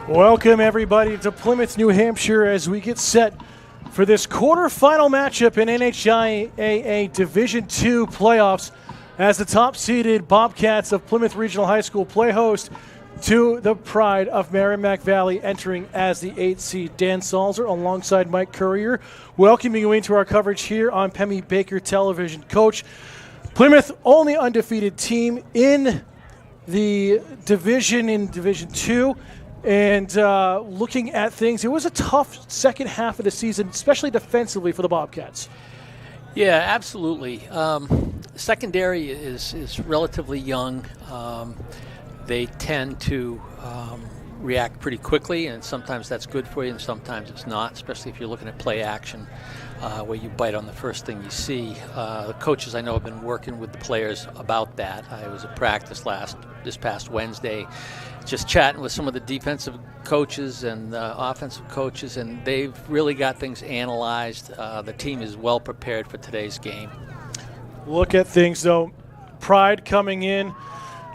Welcome, everybody, to Plymouth, New Hampshire, as we get set for this quarterfinal matchup in NHIAA Division II playoffs as the top-seeded Bobcats of Plymouth Regional High School play host to the Pride of Merrimack Valley, entering as the 8th seed. Dan Salzer alongside Mike Courier, welcoming you into our coverage here on Pemmy Baker Television. Coach, Plymouth, only undefeated team in the division in Division II. And looking at things, it was a tough second half of the season, especially defensively for the Bobcats. Yeah, absolutely. Secondary is relatively young. They tend to react pretty quickly, and sometimes that's good for you and sometimes it's not, especially if you're looking at play action where you bite on the first thing you see. The coaches I know have been working with the players about that. I was at practice this past Wednesday, just chatting with some of the defensive coaches and offensive coaches, and they've really got things analyzed. The team is well prepared for today's game. Look at things, though. Pride coming in,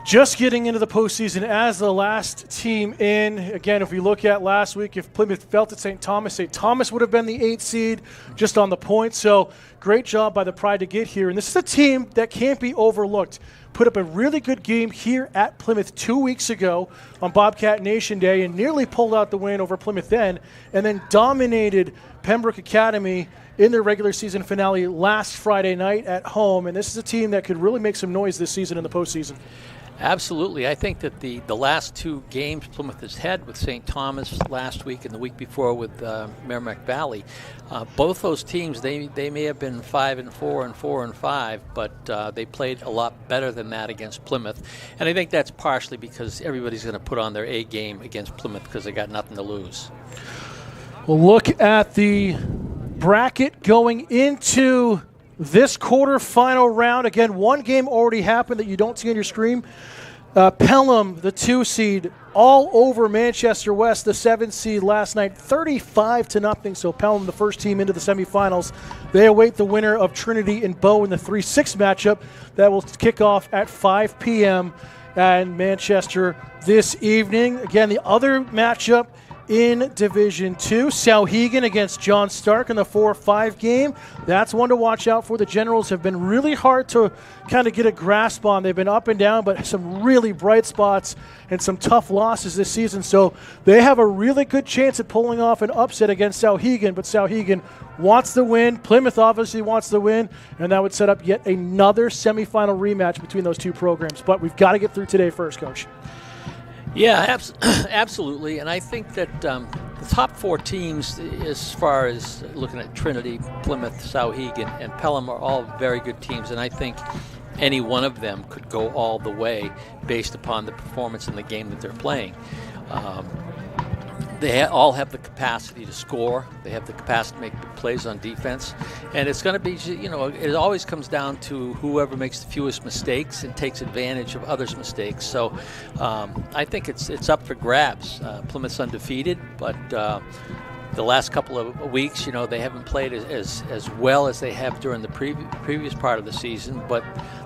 just getting into the postseason as the last team in. Again, if we look at last week, if Plymouth fell to St. Thomas would have been the 8th seed just on the points. So great job by the Pride to get here. And this is a team that can't be overlooked. Put up a really good game here at Plymouth 2 weeks ago on Bobcat Nation Day and nearly pulled out the win over Plymouth then, and then dominated Pembroke Academy in their regular season finale last Friday night at home. And this is a team that could really make some noise this season in the postseason. Absolutely. I think that the last two games Plymouth has had with St. Thomas last week and the week before with Merrimack Valley, both those teams, they may have been 5-4 and 4-5, but they played a lot better than that against Plymouth. And I think that's partially because everybody's going to put on their A game against Plymouth because they got nothing to lose. Well, look at the bracket going into this quarterfinal round. Again, one game already happened that you don't see on your screen. Pelham, the 2 seed, all over Manchester West, the 7 seed last night, 35-0. So Pelham, the first team into the semifinals. They await the winner of Trinity and Bow in the 3-6 matchup that will kick off at 5 p.m. in Manchester this evening. Again, the other matchup in Division II, Souhegan against John Stark in the 4-5 game. That's one to watch out for. The Generals have been really hard to kind of get a grasp on. They've been up and down, but some really bright spots and some tough losses this season. So they have a really good chance at pulling off an upset against Souhegan, but Souhegan wants the win. Plymouth obviously wants the win, and that would set up yet another semifinal rematch between those two programs. But we've got to get through today first, Coach. Yeah, absolutely. And I think that the top 4 teams, as far as looking at Trinity, Plymouth, Souhegan, and Pelham, are all very good teams. And I think any one of them could go all the way based upon the performance in the game that they're playing. They all have the capacity to score. They have the capacity to make big plays on defense. And it's going to be, it always comes down to whoever makes the fewest mistakes and takes advantage of others' mistakes. So I think it's up for grabs. Plymouth's undefeated, but the last couple of weeks, they haven't played as well as they have during the previous part of the season, but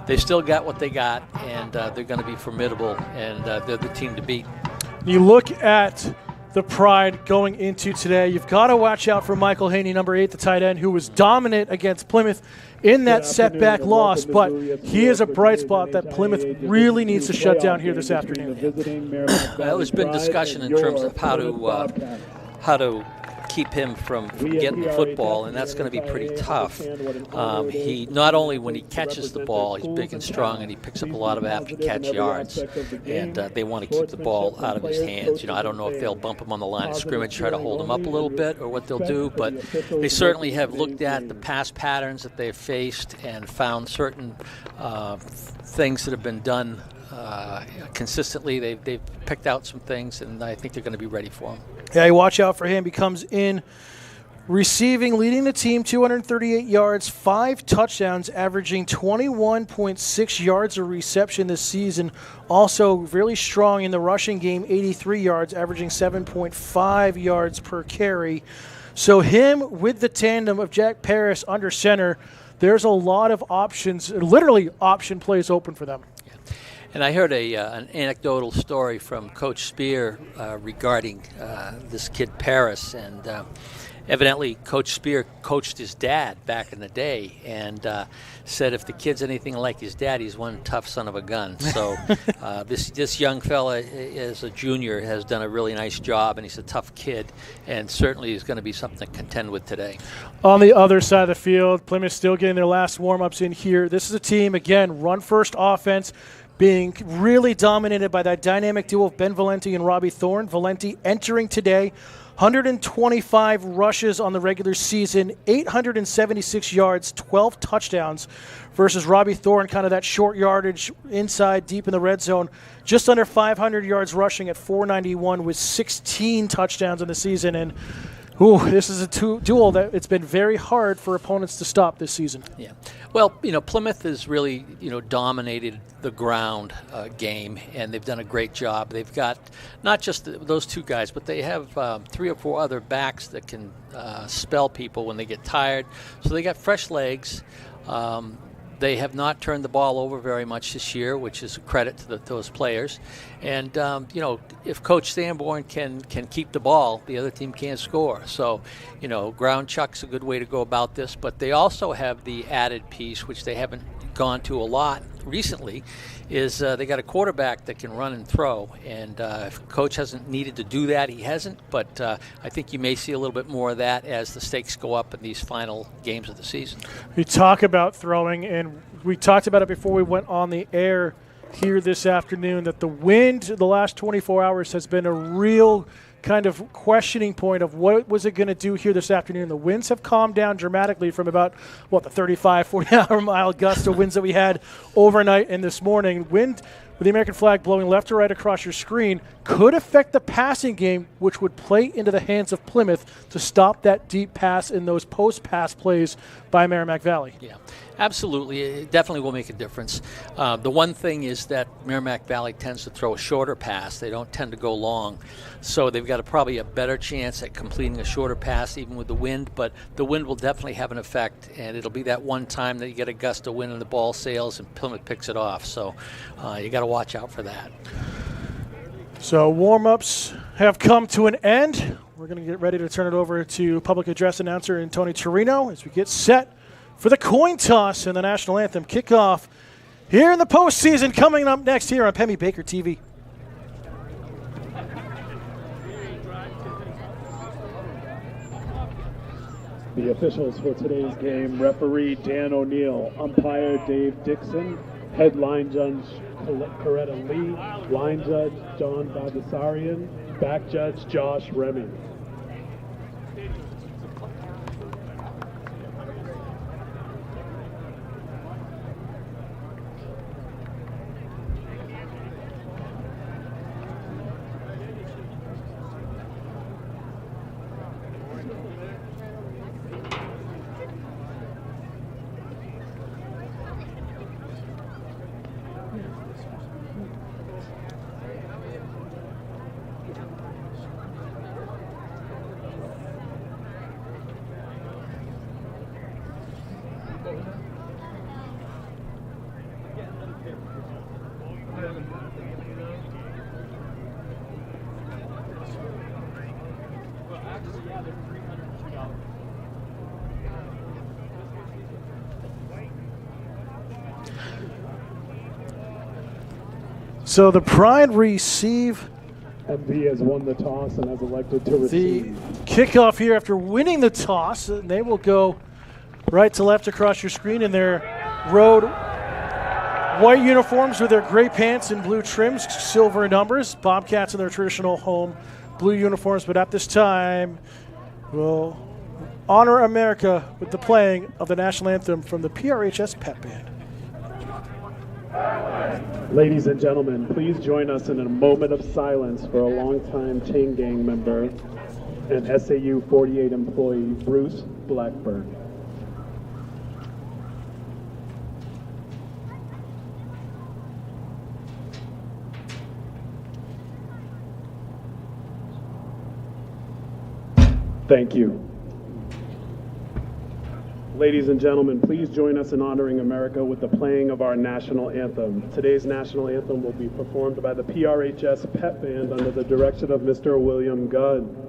they've still got what they got, and they're going to be formidable, and they're the team to beat. You look at the Pride going into today, you've got to watch out for Michael Haney, number 8, the tight end, who was dominant against Plymouth in that setback loss, but he is a bright spot that Plymouth really needs to shut down here this afternoon. Well, there's been discussion in terms of how to keep him from getting the football, and that's going to be pretty tough. He not only when he catches the ball, he's big and strong, and he picks up a lot of after-catch yards, and they want to keep the ball out of his hands. I don't know if they'll bump him on the line of scrimmage, try to hold him up a little bit, or what they'll do, but they certainly have looked at the pass patterns that they've faced and found certain things that have been done consistently. They've picked out some things, and I think they're going to be ready for him. Yeah, you watch out for him. He comes in receiving, leading the team, 238 yards, 5 touchdowns, averaging 21.6 yards a reception this season. Also really strong in the rushing game, 83 yards, averaging 7.5 yards per carry. So him with the tandem of Jack Paris under center, there's a lot of options, literally option plays open for them. And I heard an anecdotal story from Coach Spear regarding this kid Paris, and evidently Coach Spear coached his dad back in the day, and said if the kid's anything like his dad, he's one tough son of a gun. So this young fella, as a junior, has done a really nice job, and he's a tough kid, and certainly is going to be something to contend with today. On the other side of the field, Plymouth still getting their last warm-ups in here. This is a team, again, run-first offense, being really dominated by that dynamic duo of Ben Valenti and Robbie Thorne. Valenti entering today, 125 rushes on the regular season, 876 yards, 12 touchdowns, versus Robbie Thorne, kind of that short yardage inside, deep in the red zone, just under 500 yards rushing at 491 with 16 touchdowns in the season. And this is a duel that it's been very hard for opponents to stop this season. Yeah. Well, Plymouth has really, dominated the ground game, and they've done a great job. They've got not just those two guys, but they have 3 or 4 other backs that can spell people when they get tired. So they got fresh legs. They have not turned the ball over very much this year, which is a credit to those players. And, if Coach Sanborn can keep the ball, the other team can't score. So, ground chuck's a good way to go about this. But they also have the added piece, which they haven't gone to a lot recently, is they got a quarterback that can run and throw. And if Coach hasn't needed to do that, he hasn't. But I think you may see a little bit more of that as the stakes go up in these final games of the season. We talk about throwing, and we talked about it before we went on the air here this afternoon, that the wind the last 24 hours has been a real kind of questioning point of what was it going to do here this afternoon. The winds have calmed down dramatically from about, the 35, 40-mile gust of winds that we had overnight and this morning. Wind with the American flag blowing left or right across your screen could affect the passing game, which would play into the hands of Plymouth to stop that deep pass in those post-pass plays by Merrimack Valley. Yeah, absolutely. It definitely will make a difference. The one thing is that Merrimack Valley tends to throw a shorter pass. They don't tend to go long. So they've got probably a better chance at completing a shorter pass even with the wind, but the wind will definitely have an effect, and it'll be that one time that you get a gust of wind and the ball sails and Plymouth picks it off. So you got to watch out for that. So warm-ups have come to an end. We're going to get ready to turn it over to public address announcer Tony Torino as we get set for the coin toss and the national anthem kickoff here in the postseason, coming up next here on Pemmy Baker TV. The officials for today's game: referee Dan O'Neill, umpire Dave Dixon, head line judge Coretta Lee, line judge John Baldessarian, back judge Josh Remy. So the Pride receive MV has won the toss and has elected to receive. The kickoff here after winning the toss. And they will go right to left across your screen in their road white uniforms with their gray pants and blue trims, silver numbers. Bobcats in their traditional home blue uniforms, but at this time we'll honor America with the playing of the national anthem from the PRHS Pep Band. Ladies and gentlemen, please join us in a moment of silence for a longtime chain gang member and SAU 48 employee, Bruce Blackburn. Thank you. Ladies and gentlemen, please join us in honoring America with the playing of our national anthem. Today's national anthem will be performed by the PRHS Pep Band under the direction of Mr. William Gunn.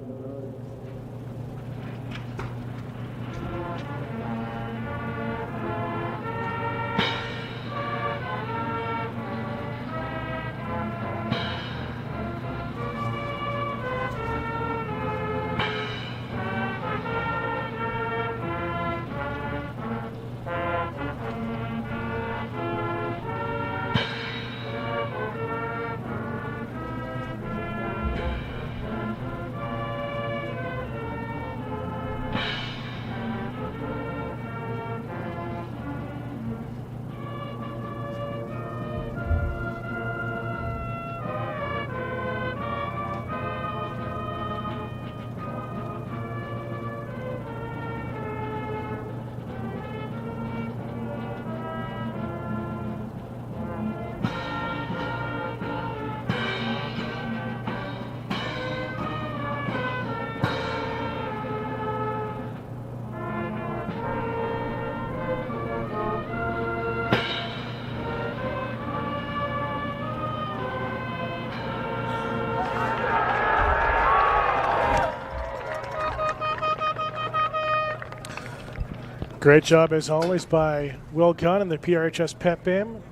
Great job, as always, by Will Gunn and the PRHS Pep Band,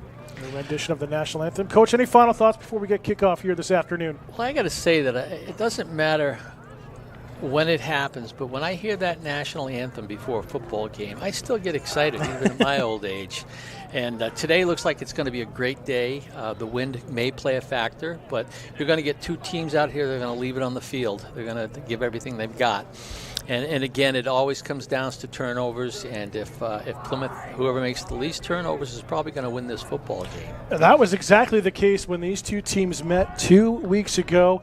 the rendition of the national anthem. Coach, any final thoughts before we get kickoff here this afternoon? Well, I got to say that it doesn't matter when it happens, but when I hear that national anthem before a football game, I still get excited, even at my old age. And today looks like it's going to be a great day. The wind may play a factor, but you're going to get two teams out here that are going to leave it on the field. They're going to give everything they've got. And again, it always comes down to turnovers, and if Plymouth, whoever makes the least turnovers, is probably going to win this football game. And that was exactly the case when these two teams met 2 weeks ago.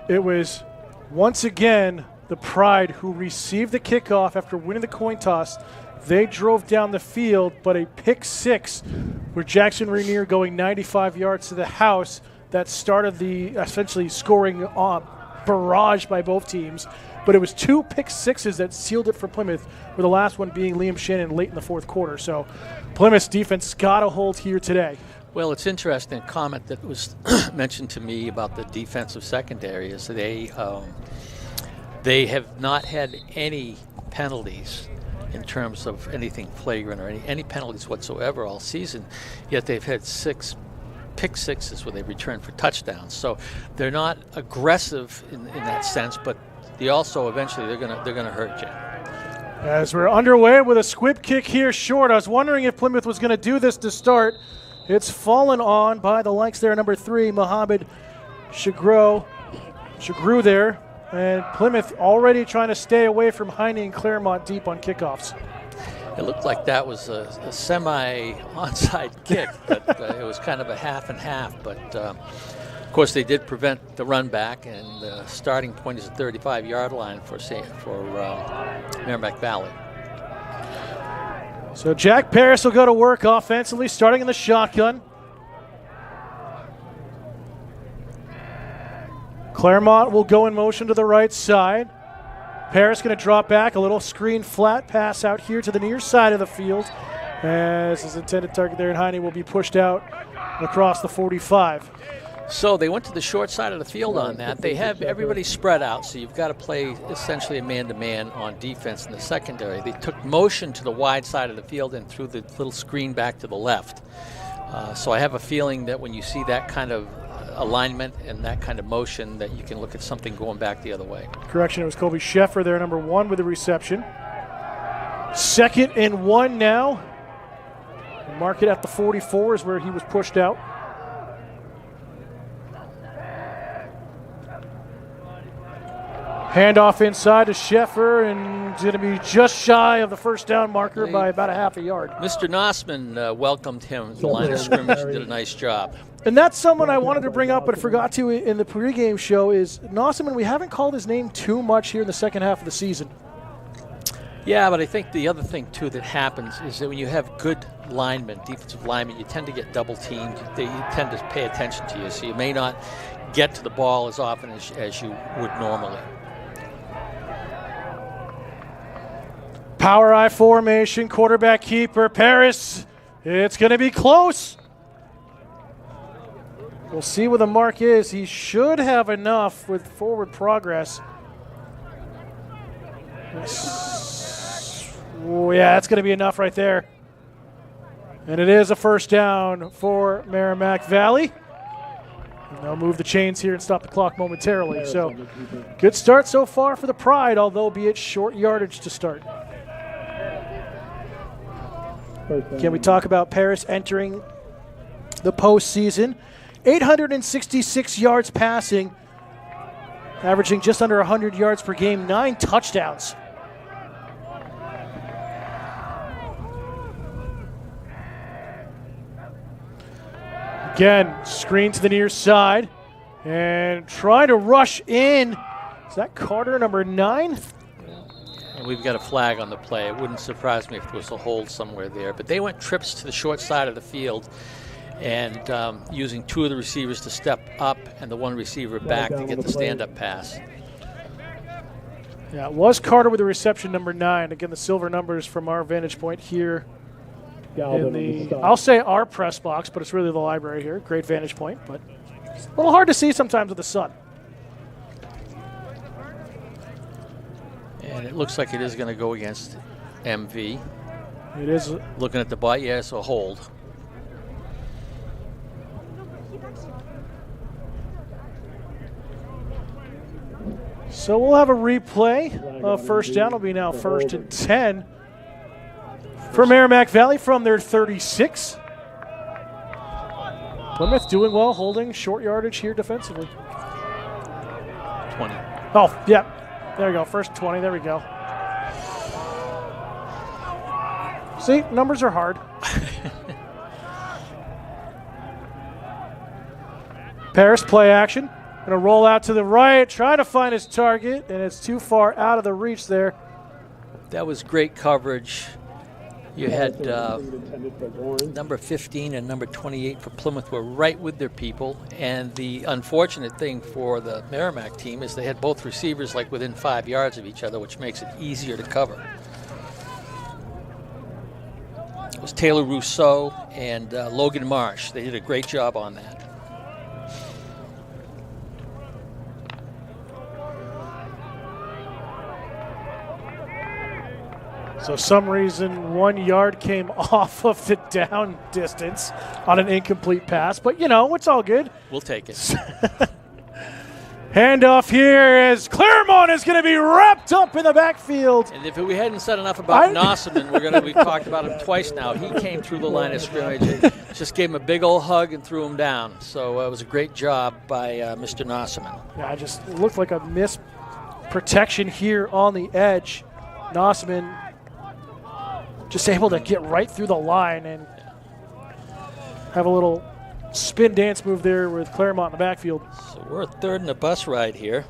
It was, once again, the Pride who received the kickoff after winning the coin toss. They drove down the field, but a pick six where Jackson Rainier going 95 yards to the house that started the essentially scoring barrage by both teams. But it was 2 pick sixes that sealed it for Plymouth, with the last one being Liam Shannon late in the fourth quarter. So Plymouth's defense got a hold here today. Well, it's interesting, a comment that was mentioned to me about the defensive secondary is they have not had any penalties in terms of anything flagrant or any penalties whatsoever all season, yet they've had 6 pick sixes where they return for touchdowns. So they're not aggressive in that sense, but they also eventually they're gonna hurt you. As we're underway with a squib kick here short, I was wondering if Plymouth was going to do this to start. It's fallen on by the likes there, number 3, Mohamed Shagru there. And Plymouth already trying to stay away from Heine and Claremont deep on kickoffs. It looked like that was a semi-onside kick, but it was kind of a half and half. But, of course, they did prevent the run back, and the starting point is a 35-yard line for Merrimack Valley. So Jack Paris will go to work offensively, starting in the shotgun. Claremont will go in motion to the right side. Paris going to drop back, a little screen flat pass out here to the near side of the field, as his intended target there, and Heine will be pushed out across the 45. So they went to the short side of the field on that. They have everybody spread out, so you've got to play essentially a man-to-man on defense in the secondary. They took motion to the wide side of the field and threw the little screen back to the left. So I have a feeling that when you see that kind of alignment and that kind of motion, that you can look at something going back the other way. Correction, it was Colby Sheffer there, number 1 with the reception. 2nd and 1 now. Mark it at the 44 is where he was pushed out. Handoff inside to Sheffer, and it's going to be just shy of the first down marker by about a half a yard. Mr. Nossman welcomed him at the line of scrimmage and did a nice job. And that's someone I wanted to bring up but forgot to in the pregame show is Nossman. We haven't called his name too much here in the second half of the season. Yeah, but I think the other thing, too, that happens is that when you have good linemen, defensive linemen, you tend to get double teamed. They tend to pay attention to you, so you may not get to the ball as often as you would normally. Power I formation, quarterback keeper, Paris. It's going to be close. We'll see what the mark is. He should have enough with forward progress. Oh, yeah, that's going to be enough right there. And it is a first down for Merrimack Valley. And they'll move the chains here and stop the clock momentarily. So good start so far for the Pride, although be it short yardage to start. Can we talk about Paris entering the postseason? 866 yards passing, averaging just under 100 yards per game, 9 touchdowns. Again, screen to the near side and trying to rush in. Is that Carter, number 9? And we've got a flag on the play. It wouldn't surprise me if there was a hold somewhere there. But they went trips to the short side of the field and using 2 of the receivers to step up and the 1 receiver back to get the stand-up pass. Yeah, it was Carter with the reception, number 9. Again, the silver numbers from our vantage point here in the, I'll say our press box, but it's really the library here. Great vantage point, but it's a little hard to see sometimes with the sun. And it looks like it is going to go against MV. It is. Looking at the ball, yeah, it's a hold. So we'll have a replay of first down. It'll be now 1st and 10 for Merrimack Valley from their 36. Plymouth doing well, holding short yardage here defensively. 20. Oh, yeah. There we go. First 20. There we go. See, numbers are hard. Paris play action. Going to roll out to the right, try to find his target, and it's too far out of the reach there. That was great coverage. You had number 15 and number 28 for Plymouth were right with their people, and the unfortunate thing for the Merrimack team is they had both receivers like within 5 yards of each other, which makes it easier to cover. It was Taylor Rousseau and Logan Marsh. They did a great job on that. So some reason 1 yard came off of the down distance on an incomplete pass, but you know, it's all good. We'll take it. Handoff here as Claremont is going to be wrapped up in the backfield. And if we hadn't said enough about Nossaman, we've talked about him twice now. He came through the line of scrimmage and just gave him a big old hug and threw him down. So it was a great job by Mr. Nossaman. Yeah, it just looked like a missed protection here on the edge. Nossaman just able to get right through the line and have a little spin dance move there with Claremont in the backfield. So we're 3rd in the bus ride here.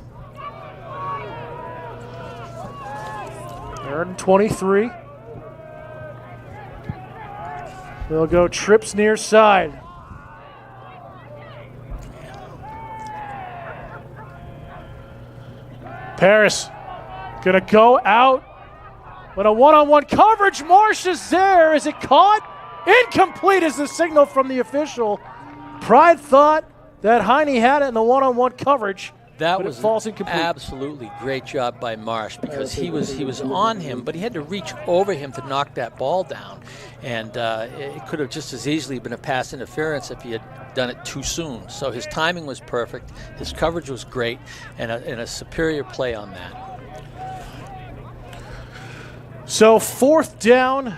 3rd and 23. They'll go trips near side. Paris gonna go out. But a one-on-one coverage, Marsh is there. Is it caught? Incomplete is the signal from the official. Pride thought that Heine had it in the one-on-one coverage. That but was it falls incomplete. Absolutely great job by Marsh because he was on him, but he had to reach over him to knock that ball down. And it could have just as easily been a pass interference if he had done it too soon. So his timing was perfect, his coverage was great, and a superior play on that. So 4th down,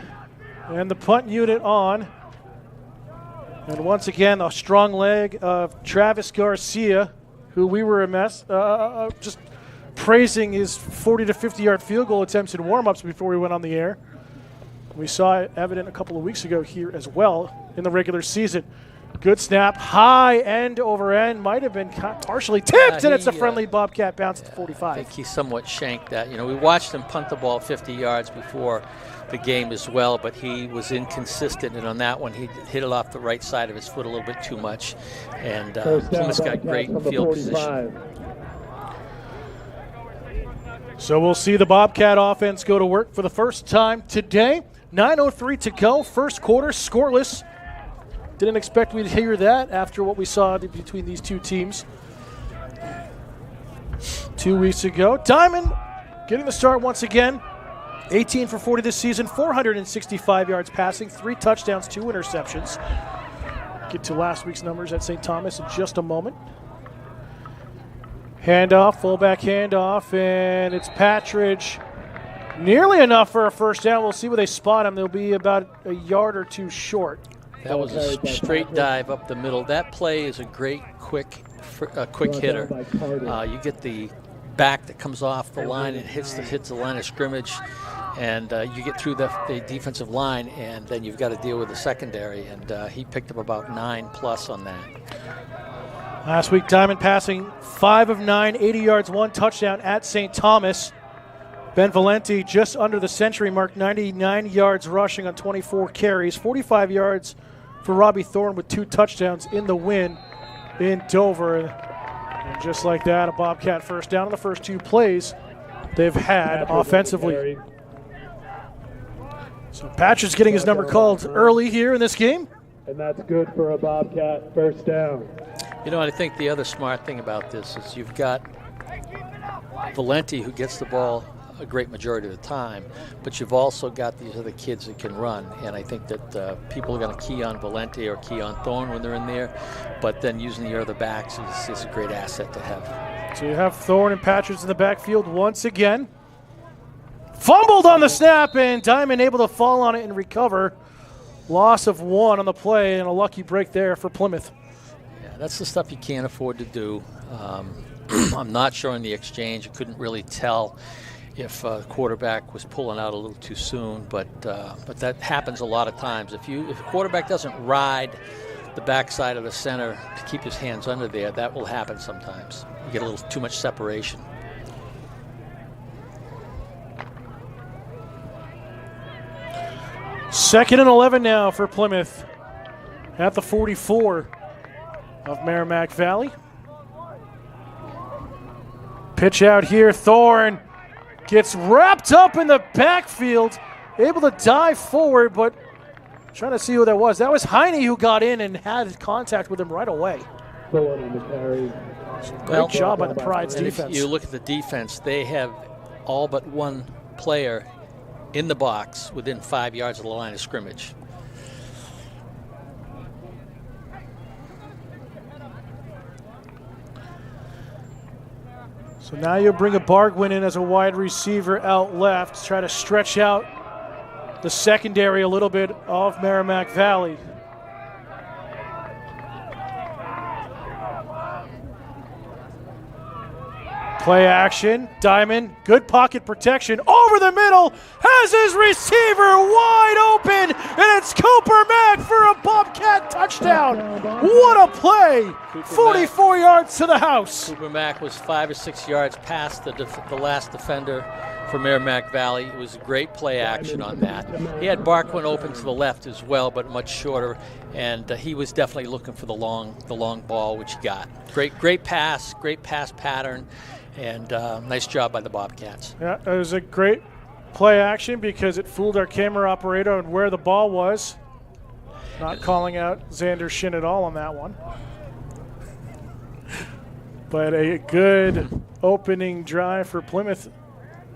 and the punt unit on. And once again, a strong leg of Travis Garcia, who we were just praising his 40 to 50-yard field goal attempts in warm-ups before we went on the air. We saw it evident a couple of weeks ago here as well in the regular season. Good snap, high end over end, might have been partially tipped, and it's a friendly Bobcat bounce at the 45. I think he somewhat shanked that. You know, we watched him punt the ball 50 yards before the game as well, but he was inconsistent, and on that one, he hit it off the right side of his foot a little bit too much, and Plymouth's got great field position. So we'll see the Bobcat offense go to work for the first time today. 9:03 to go, first quarter, scoreless. Didn't expect we'd hear that after what we saw between these two teams 2 weeks ago. Diamond getting the start once again. 18 for 40 this season, 465 yards passing, 3 touchdowns, 2 interceptions. Get to last week's numbers at St. Thomas in just a moment. Handoff, fullback handoff, and it's Patridge. Nearly enough for a first down. We'll see where they spot him. They'll be about a yard or two short. That was a straight dive up the middle. That play is a great, quick hitter. You get the back that comes off the line and hits the line of scrimmage, and you get through the defensive line, and then you've got to deal with the secondary. And he picked up about 9+ on that. Last week, Diamond passing 5 of 9, 80 yards, 1 touchdown at St. Thomas. Ben Valenti just under the century mark, 99 yards rushing on 24 carries, 45 yards for Robbie Thorne with 2 touchdowns in the win in Dover. And just like that, a Bobcat first down on the first 2 plays they've had offensively. So Patridge getting his number called early here in this game. And that's good for a Bobcat first down. You know, I think the other smart thing about this is you've got Valenti, who gets the ball a great majority of the time, but you've also got these other kids that can run, and I think that people are going to key on Valenti or key on Thorne when they're in there, but then using the other backs is a great asset to have. So you have Thorne and Patridge in the backfield once again. Fumbled on the snap, and Diamond able to fall on it and recover. Loss of 1 on the play, and a lucky break there for Plymouth. Yeah, that's the stuff you can't afford to do. I'm not sure in the exchange. You couldn't really tell if the quarterback was pulling out a little too soon, but that happens a lot of times. If a quarterback doesn't ride the backside of the center to keep his hands under there, that will happen sometimes. You get a little too much separation. Second and 11 now for Plymouth at the 44 of Merrimack Valley. Pitch out here, Thorne gets wrapped up in the backfield, able to dive forward, but trying to see who that was. That was Heine who got in and had contact with him right away. Thorne on the carry. Great job by the Pride's defense. If you look at the defense, they have all but one player in the box within 5 yards of the line of scrimmage. So now you'll bring a Bargwin in as a wide receiver out left, try to stretch out the secondary a little bit of Merrimack Valley. Play action, Diamond, good pocket protection, over the middle, has his receiver wide open, and it's Cooper Mack for a Bobcat touchdown. What a play, 44 yards to the house. Cooper Mack was 5 or 6 yards past the last defender for Merrimack Valley. It was a great play action on that. He had Barquin open to the left as well, but much shorter, and he was definitely looking for the long ball, which he got. Great pass pattern. And nice job by the Bobcats. Yeah, it was a great play action because it fooled our camera operator on where the ball was. Not calling out Xander Shin at all on that one. But a good opening drive for Plymouth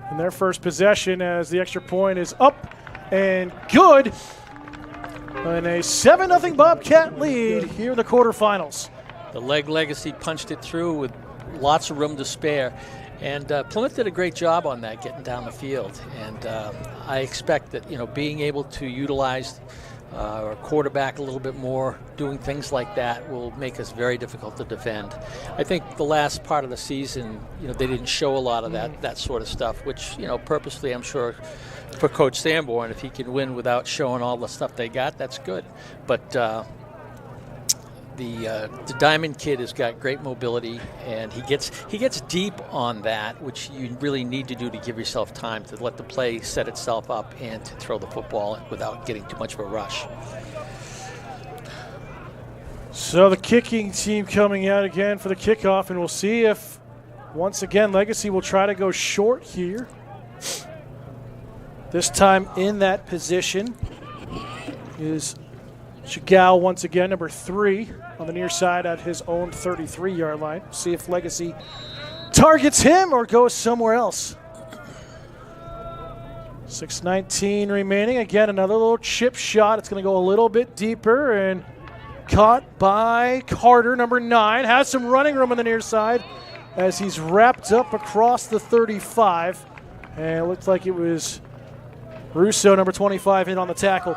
in their first possession as the extra point is up and good. And a 7-0 Bobcat lead here in the quarterfinals. The Legacy punched it through with lots of room to spare, and Plymouth did a great job on that, getting down the field. And I expect that being able to utilize our quarterback a little bit more, doing things like that, will make us very difficult to defend. I think the last part of the season, they didn't show a lot of that sort of stuff, which purposely, I'm sure, for Coach Sanborn, if he can win without showing all the stuff they got, that's good. But the Diamond kid has got great mobility, and he gets deep on that, which you really need to do to give yourself time to let the play set itself up and to throw the football without getting too much of a rush. So the kicking team coming out again for the kickoff, and we'll see if Once again, Legacy will try to go short here. This time in that position is Chagall once again, number 3 on the near side at his own 33-yard line. See if Legacy targets him or goes somewhere else. 6:19 remaining. Again, another little chip shot. It's going to go a little bit deeper and caught by Carter, number 9. Has some running room on the near side as he's wrapped up across the 35. And it looked like it was Russo, number 25, in on the tackle.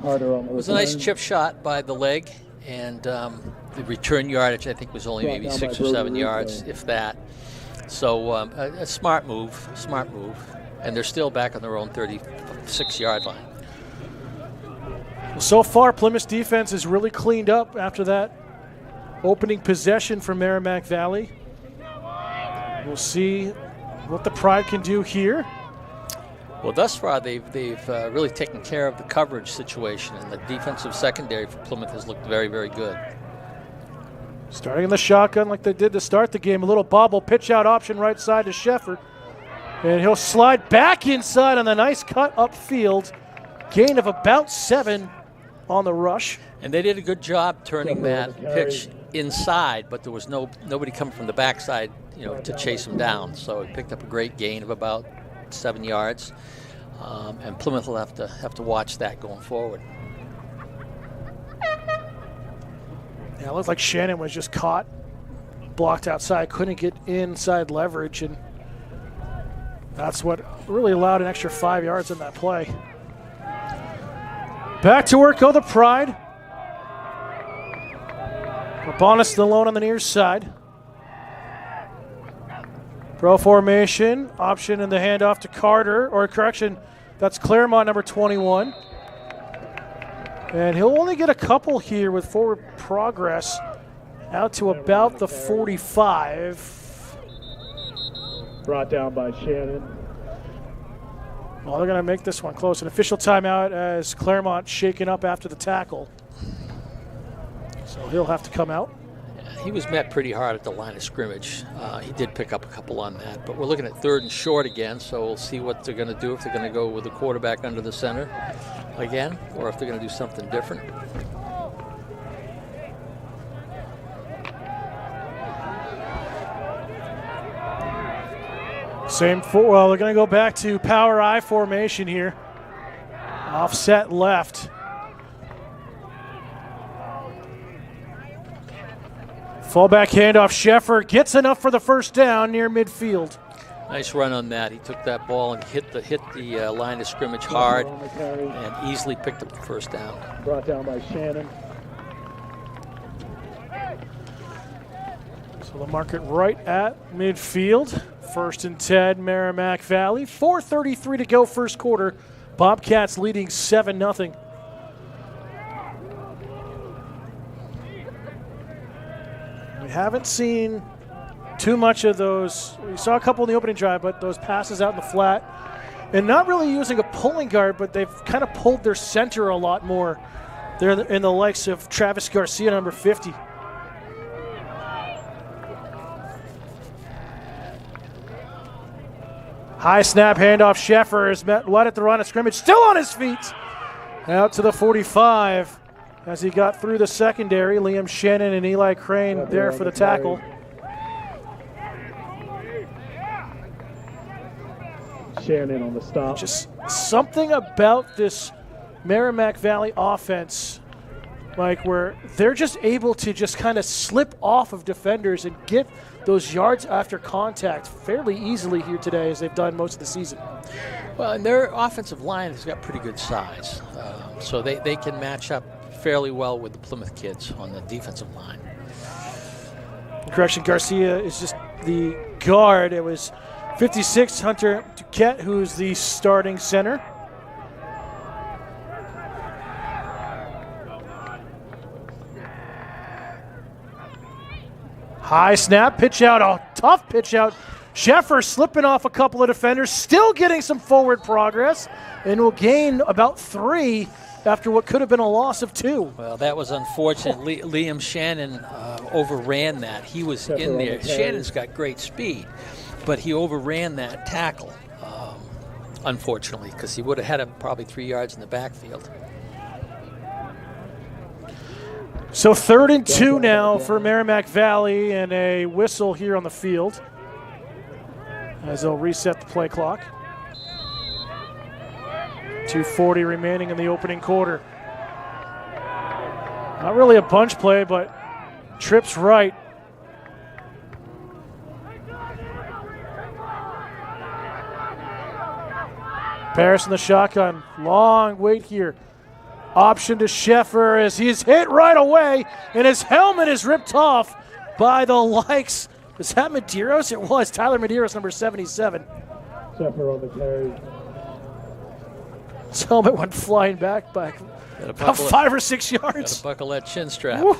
Carter on the It was a nice chip shot by the leg, and the return yardage, I think, was only maybe 6 or 7 yards, if that. So a smart move, and they're still back on their own 36-yard line. Well, so far, Plymouth's defense is really cleaned up after that opening possession from Merrimack Valley. We'll see what the Pride can do here. Well, thus far, they've really taken care of the coverage situation, and the defensive secondary for Plymouth has looked very, very good. Starting in the shotgun like they did to start the game. A little bobble pitch out option right side to Sheffer. And he'll slide back inside on the nice cut upfield. Gain of about 7 on the rush. And they did a good job turning that pitch inside, but there was nobody coming from the backside, to chase him down. So he picked up a great gain of about 7 yards, and Plymouth will have to watch that going forward. Yeah, it looked like Shannon was just caught, blocked outside, couldn't get inside leverage, and that's what really allowed an extra 5 yards in that play. Back to work go the Pride. Urbanus alone on the near side. Pro formation, option in the handoff to Carter, or correction, that's Claremont, number 21. And he'll only get a couple here with forward progress out to about the 45. Brought down by Shannon. Well, they're going to make this one close. An official timeout as Claremont shaken up after the tackle. So he'll have to come out. He was met pretty hard at the line of scrimmage. He did pick up a couple on that, but we're looking at 3rd and short again, so we'll see what they're going to do, if they're going to go with the quarterback under the center again, or if they're going to do something different. Well, they're going to go back to power I formation here. Offset left. Fullback handoff. Sheffer gets enough for the first down near midfield. Nice run on that. He took that ball and hit the line of scrimmage hard and easily picked up the first down. Brought down by Shannon. So they'll mark it right at midfield. 1st and 10, Merrimack Valley. 4:33 to go first quarter. Bobcats leading 7-0. We haven't seen too much of those. We saw a couple in the opening drive, but those passes out in the flat. And not really using a pulling guard, but they've kind of pulled their center a lot more. They're in the likes of Travis Garcia, number 50. High snap handoff. Sheffer is met wide at the line of scrimmage. Still on his feet. Out to the 45 as he got through the secondary. Liam Shannon and Eli Crane there for the tackle. Shannon on the stop. Just something about this Merrimack Valley offense, like where they're just able to just kind of slip off of defenders and get those yards after contact fairly easily here today, as they've done most of the season. Well, and their offensive line has got pretty good size, so they can match up fairly well with the Plymouth kids on the defensive line. Correction, Garcia is just the guard. It was 56, Hunter Duquette, who's the starting center. High snap, pitch out, a tough pitch out. Sheffer slipping off a couple of defenders, still getting some forward progress, and will gain about 3 after what could have been a loss of 2. Well, that was unfortunate. Liam Shannon overran that. He was in there. Shannon's got great speed, but he overran that tackle, unfortunately, because he would have had him probably 3 yards in the backfield. So 3rd and 2 now for Merrimack Valley, and a whistle here on the field as they'll reset the play clock. 2:40 remaining in the opening quarter. Not really a bunch play, but trips right. Paris in the shotgun. Long wait here. Option to Sheffer as he's hit right away, and his helmet is ripped off by the likes. Was that Medeiros? It was. Tyler Medeiros, number 77. Sheffer on the carry. His helmet went flying back by about 5 or 6 yards. Gotta buckle that chin strap. Woo.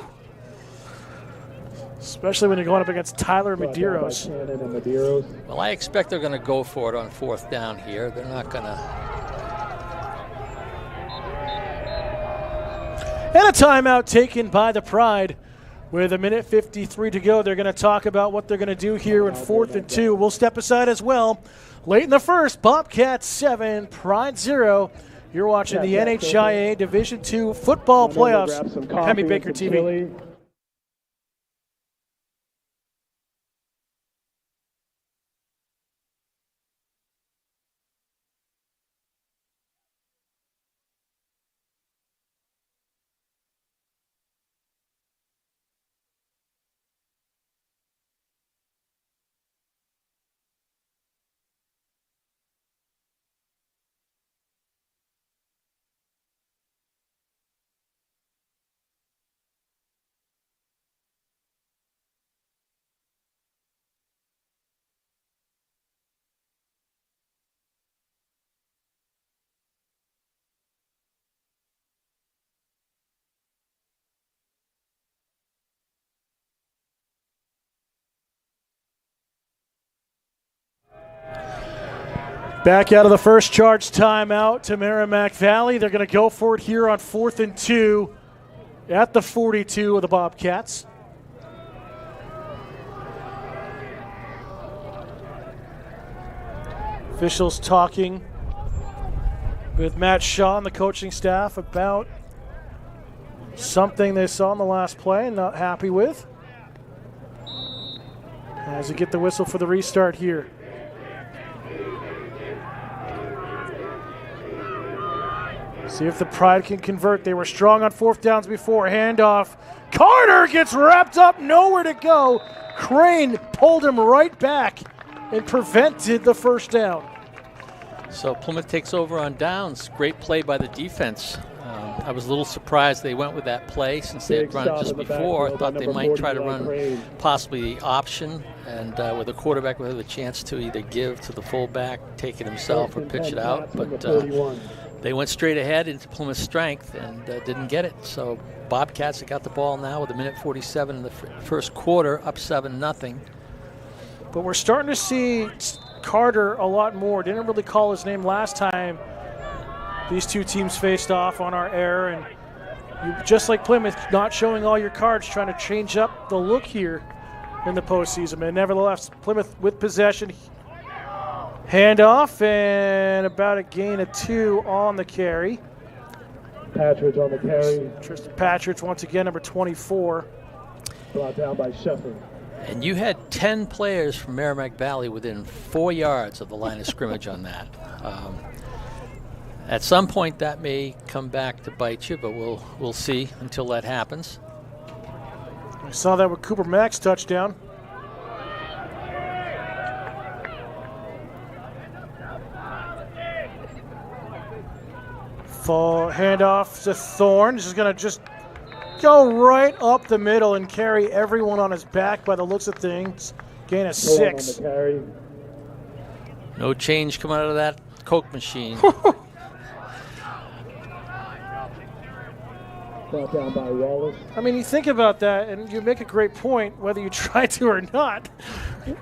Especially when you're going up against Tyler Medeiros. Well, I expect they're going to go for it on 4th down here. They're not going to. And a timeout taken by the Pride. With 1:53 to go, they're going to talk about what they're going to do here in 4th and 2. We'll step aside as well. Late in the first, Bobcats 7, Pride 0. You're watching the NHIAA Division II football playoffs. Hemi Baker TV. Back out of the first charge timeout to Merrimack Valley. They're going to go for it here on 4th and 2 at the 42 of the Bobcats. Officials talking with Matt Shaw and the coaching staff about something they saw in the last play and not happy with. As we get the whistle for the restart here. See if the Pride can convert. They were strong on 4th downs before. Handoff. Carter gets wrapped up, nowhere to go. Crane pulled him right back and prevented the first down. So Plymouth takes over on downs. Great play by the defense. I was a little surprised they went with that play since they had run it just before. I thought they might try to run possibly the option, and with a quarterback with a chance to either give to the fullback, take it himself, or pitch it out. But they went straight ahead into Plymouth's strength and didn't get it. So Bobcats have got the ball now with 1:47 in the first quarter, up 7-0. But we're starting to see Carter a lot more. Didn't really call his name last time these two teams faced off on our air. And you, just like Plymouth, not showing all your cards, trying to change up the look here in the postseason. But nevertheless, Plymouth with possession. Handoff and about a gain of 2 on the carry. Patridge on the carry. Tristan Patridge once again, number 24. Brought down by Sheffer. And you had 10 players from Merrimack Valley within 4 yards of the line of scrimmage on that. At some point that may come back to bite you, but we'll see until that happens. We saw that with Cooper Mack's touchdown. Full handoff to Thorne. He's going to just go right up the middle and carry everyone on his back by the looks of things. Gain of 6. No change coming out of that Coke machine. Brought down by Wallace. I mean, you think about that, and you make a great point, whether you try to or not.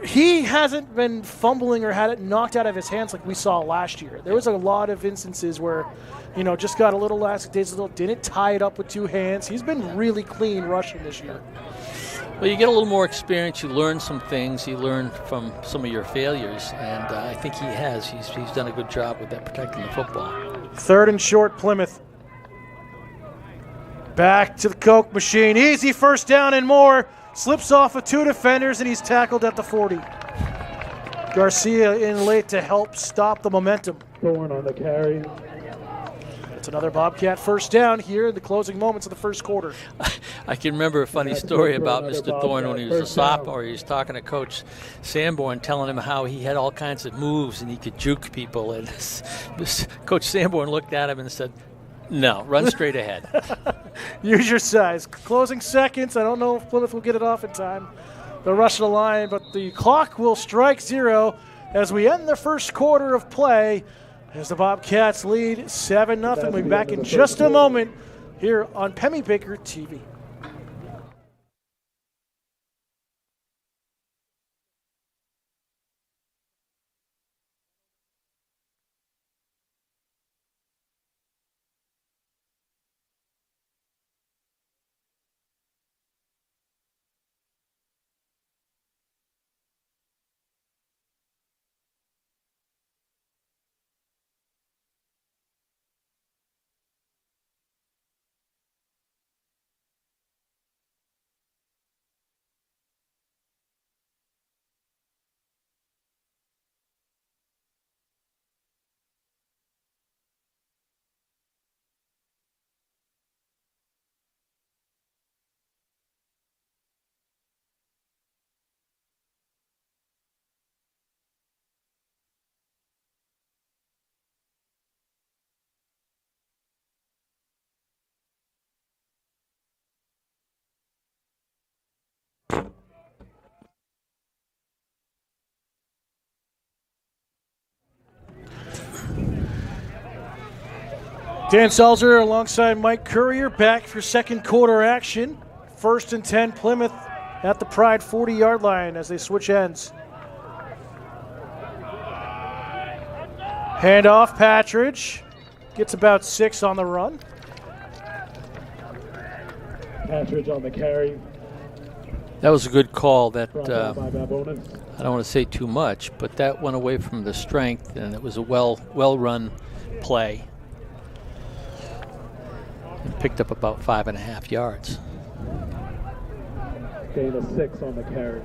He hasn't been fumbling or had it knocked out of his hands like we saw last year. There was a lot of instances where, just got a little lackadaisical, didn't tie it up with two hands. He's been really clean rushing this year. Well, you get a little more experience. You learn some things. You learn from some of your failures, and I think he has. He's done a good job with that, protecting the football. 3rd and short, Plymouth. Back to the Coke machine. Easy first down and more. Slips off of 2 defenders, and he's tackled at the 40. Garcia in late to help stop the momentum. Thorne on the carry. It's another Bobcat first down here in the closing moments of the first quarter. I can remember a funny story about Mr. Thorne when he was a sophomore. He was talking to Coach Sanborn, telling him how he had all kinds of moves and he could juke people. And Coach Sanborn looked at him and said, "No, run straight ahead." Use your size. Closing seconds. I don't know if Plymouth will get it off in time. They'll rush the line, but the clock will strike 0 as we end the first quarter of play. As the Bobcats lead 7-0. We'll be back in just a moment here on Pemmy Baker TV. Dan Salzer alongside Mike Courier back for second quarter action. 1st and 10 Plymouth at the Pride 40-yard line as they switch ends. Handoff, Patridge gets about 6 on the run. Patridge on the carry. That was a good call. That Brought down by Babonis. I don't want to say too much, but that went away from the strength, and it was a well-run play. And picked up about 5.5 yards. Gain of 6 on the carry.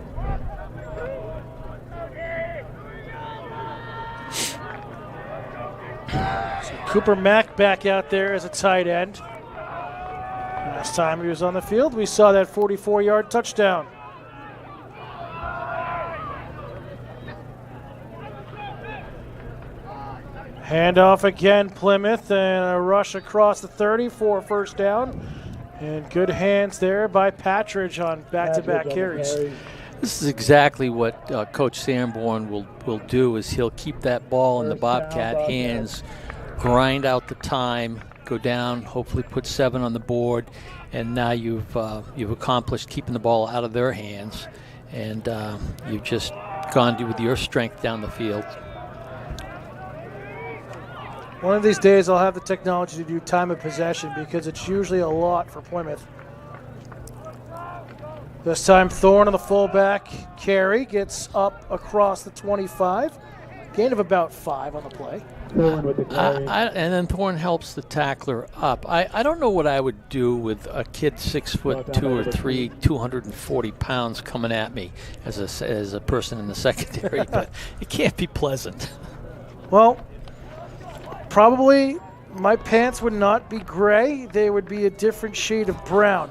So Cooper Mack back out there as a tight end. Last time he was on the field, we saw that 44-yard touchdown. Handoff again, Plymouth, and a rush across the 30 for a first down. And good hands there by Patridge on back-to-back carries. This is exactly what Coach Sanborn will do, is he'll keep that ball in the Bobcat hands, grind out the time, go down, hopefully put 7 on the board, and now you've accomplished keeping the ball out of their hands, and you've just gone with your strength down the field. One of these days I'll have the technology to do time of possession because it's usually a lot for Plymouth. This time Thorne on the fullback carry gets up across the 25. Gain of about 5 on the play. Thorne with the carry. And then Thorne helps the tackler up. I don't know what I would do with a kid 6'2" or 3", 240 pounds coming at me as a person in the secondary, but it can't be pleasant. Well, probably my pants would not be gray. They would be a different shade of brown.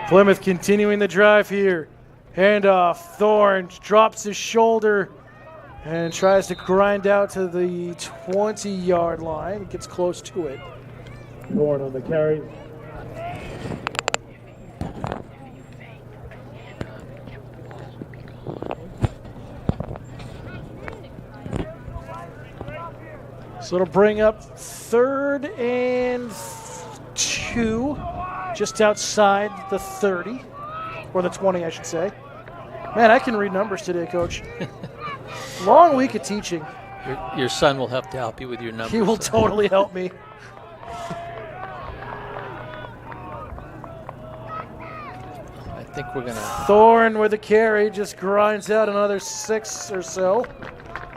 Plymouth continuing the drive here. Handoff, Thorne drops his shoulder and tries to grind out to the 20-yard line. Gets close to it. Thorne on the carry. So it'll bring up 3rd and 2, just outside the 30, or the 20, I should say. Man, I can read numbers today, Coach. Long week of teaching. Your son will have to help you with your numbers. He will totally help me. I think we're going to... Thorne with the carry, just grinds out another 6 or so,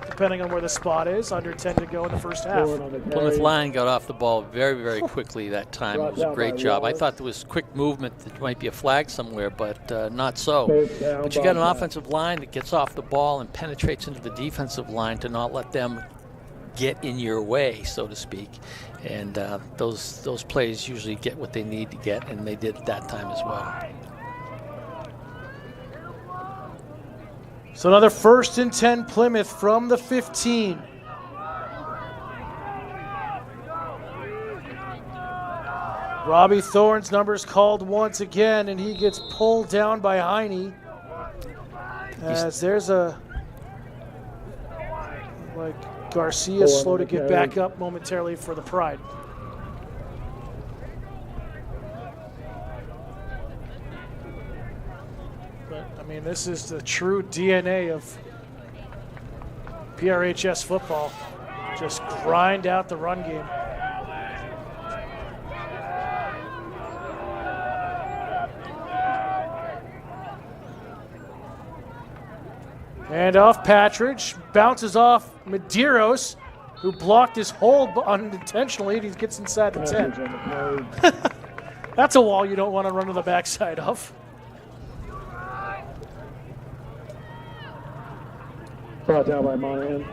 depending on where the spot is. Under 10 to go in the first half. Plymouth Lion got off the ball very, very quickly that time. It was a great job. I thought there was quick movement. There might be a flag somewhere, but not so. But you got an offensive line that gets off the ball and penetrates into the defensive line to not let them get in your way, so to speak. And those plays usually get what they need to get, and they did at that time as well. So another 1st and 10 Plymouth from the 15. Robbie Thorne's number's called once again, and he gets pulled down by Heine. As there's Garcia slow to get back up momentarily for the Pride. But, I mean, this is the true DNA of PRHS football. Just grind out the run game. And off Patridge, bounces off Medeiros, who blocked his hole unintentionally, and he gets inside the 10. That's a wall you don't want to run to the backside of. Brought down by Monahan.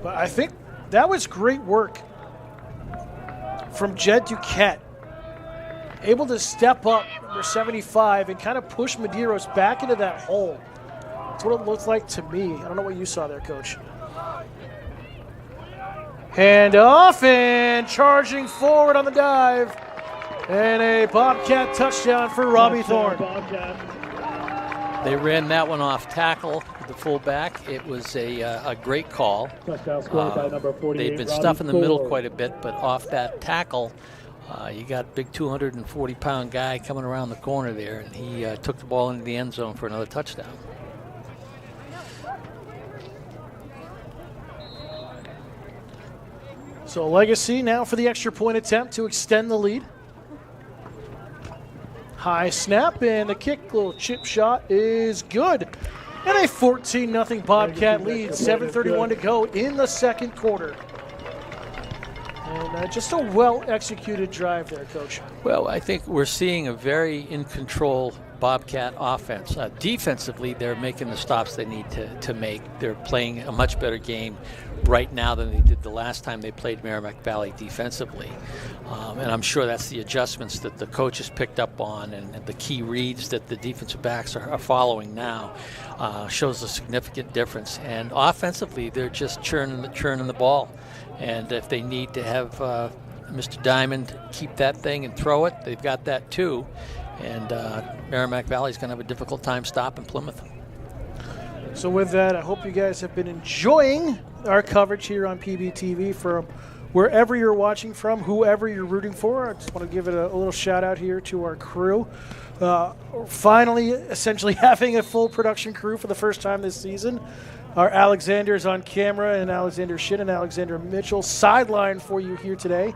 But I think that was great work from Jed Duquette. Able to step up, number 75, and kind of push Medeiros back into that hole. That's what it looks like to me. I don't know what you saw there, Coach. Hand off and charging forward on the dive. And a Bobcat touchdown for Robbie Thorne. They ran that one off tackle, the fullback. It was a great call. They've been stuffing the middle quite a bit, but off that tackle, you got a big 240-pound guy coming around the corner there, and he took the ball into the end zone for another touchdown. So Legacy now for the extra point attempt to extend the lead. High snap and the kick, little chip shot is good. And a 14-0 Bobcat lead, 7:31 to go in the second quarter. And just a well-executed drive there, Coach. Well, I think we're seeing a very in-control Bobcat offense. Defensively, they're making the stops they need to make. They're playing a much better game right now than they did the last time they played Merrimack Valley defensively. And I'm sure that's the adjustments that the coaches picked up on, and the key reads that the defensive backs are following now shows a significant difference. And offensively, they're just churning the ball. And if they need to have Mr. Diamond keep that thing and throw it, they've got that too. And Merrimack Valley's going to have a difficult time stopping Plymouth. So with that, I hope you guys have been enjoying our coverage here on PBTV from wherever you're watching from, whoever you're rooting for. I just want to give it a little shout out here to our crew. Finally, essentially having a full production crew for the first time this season. Our Alexander's on camera, and Alexander Shin and Alexander Mitchell sideline for you here today.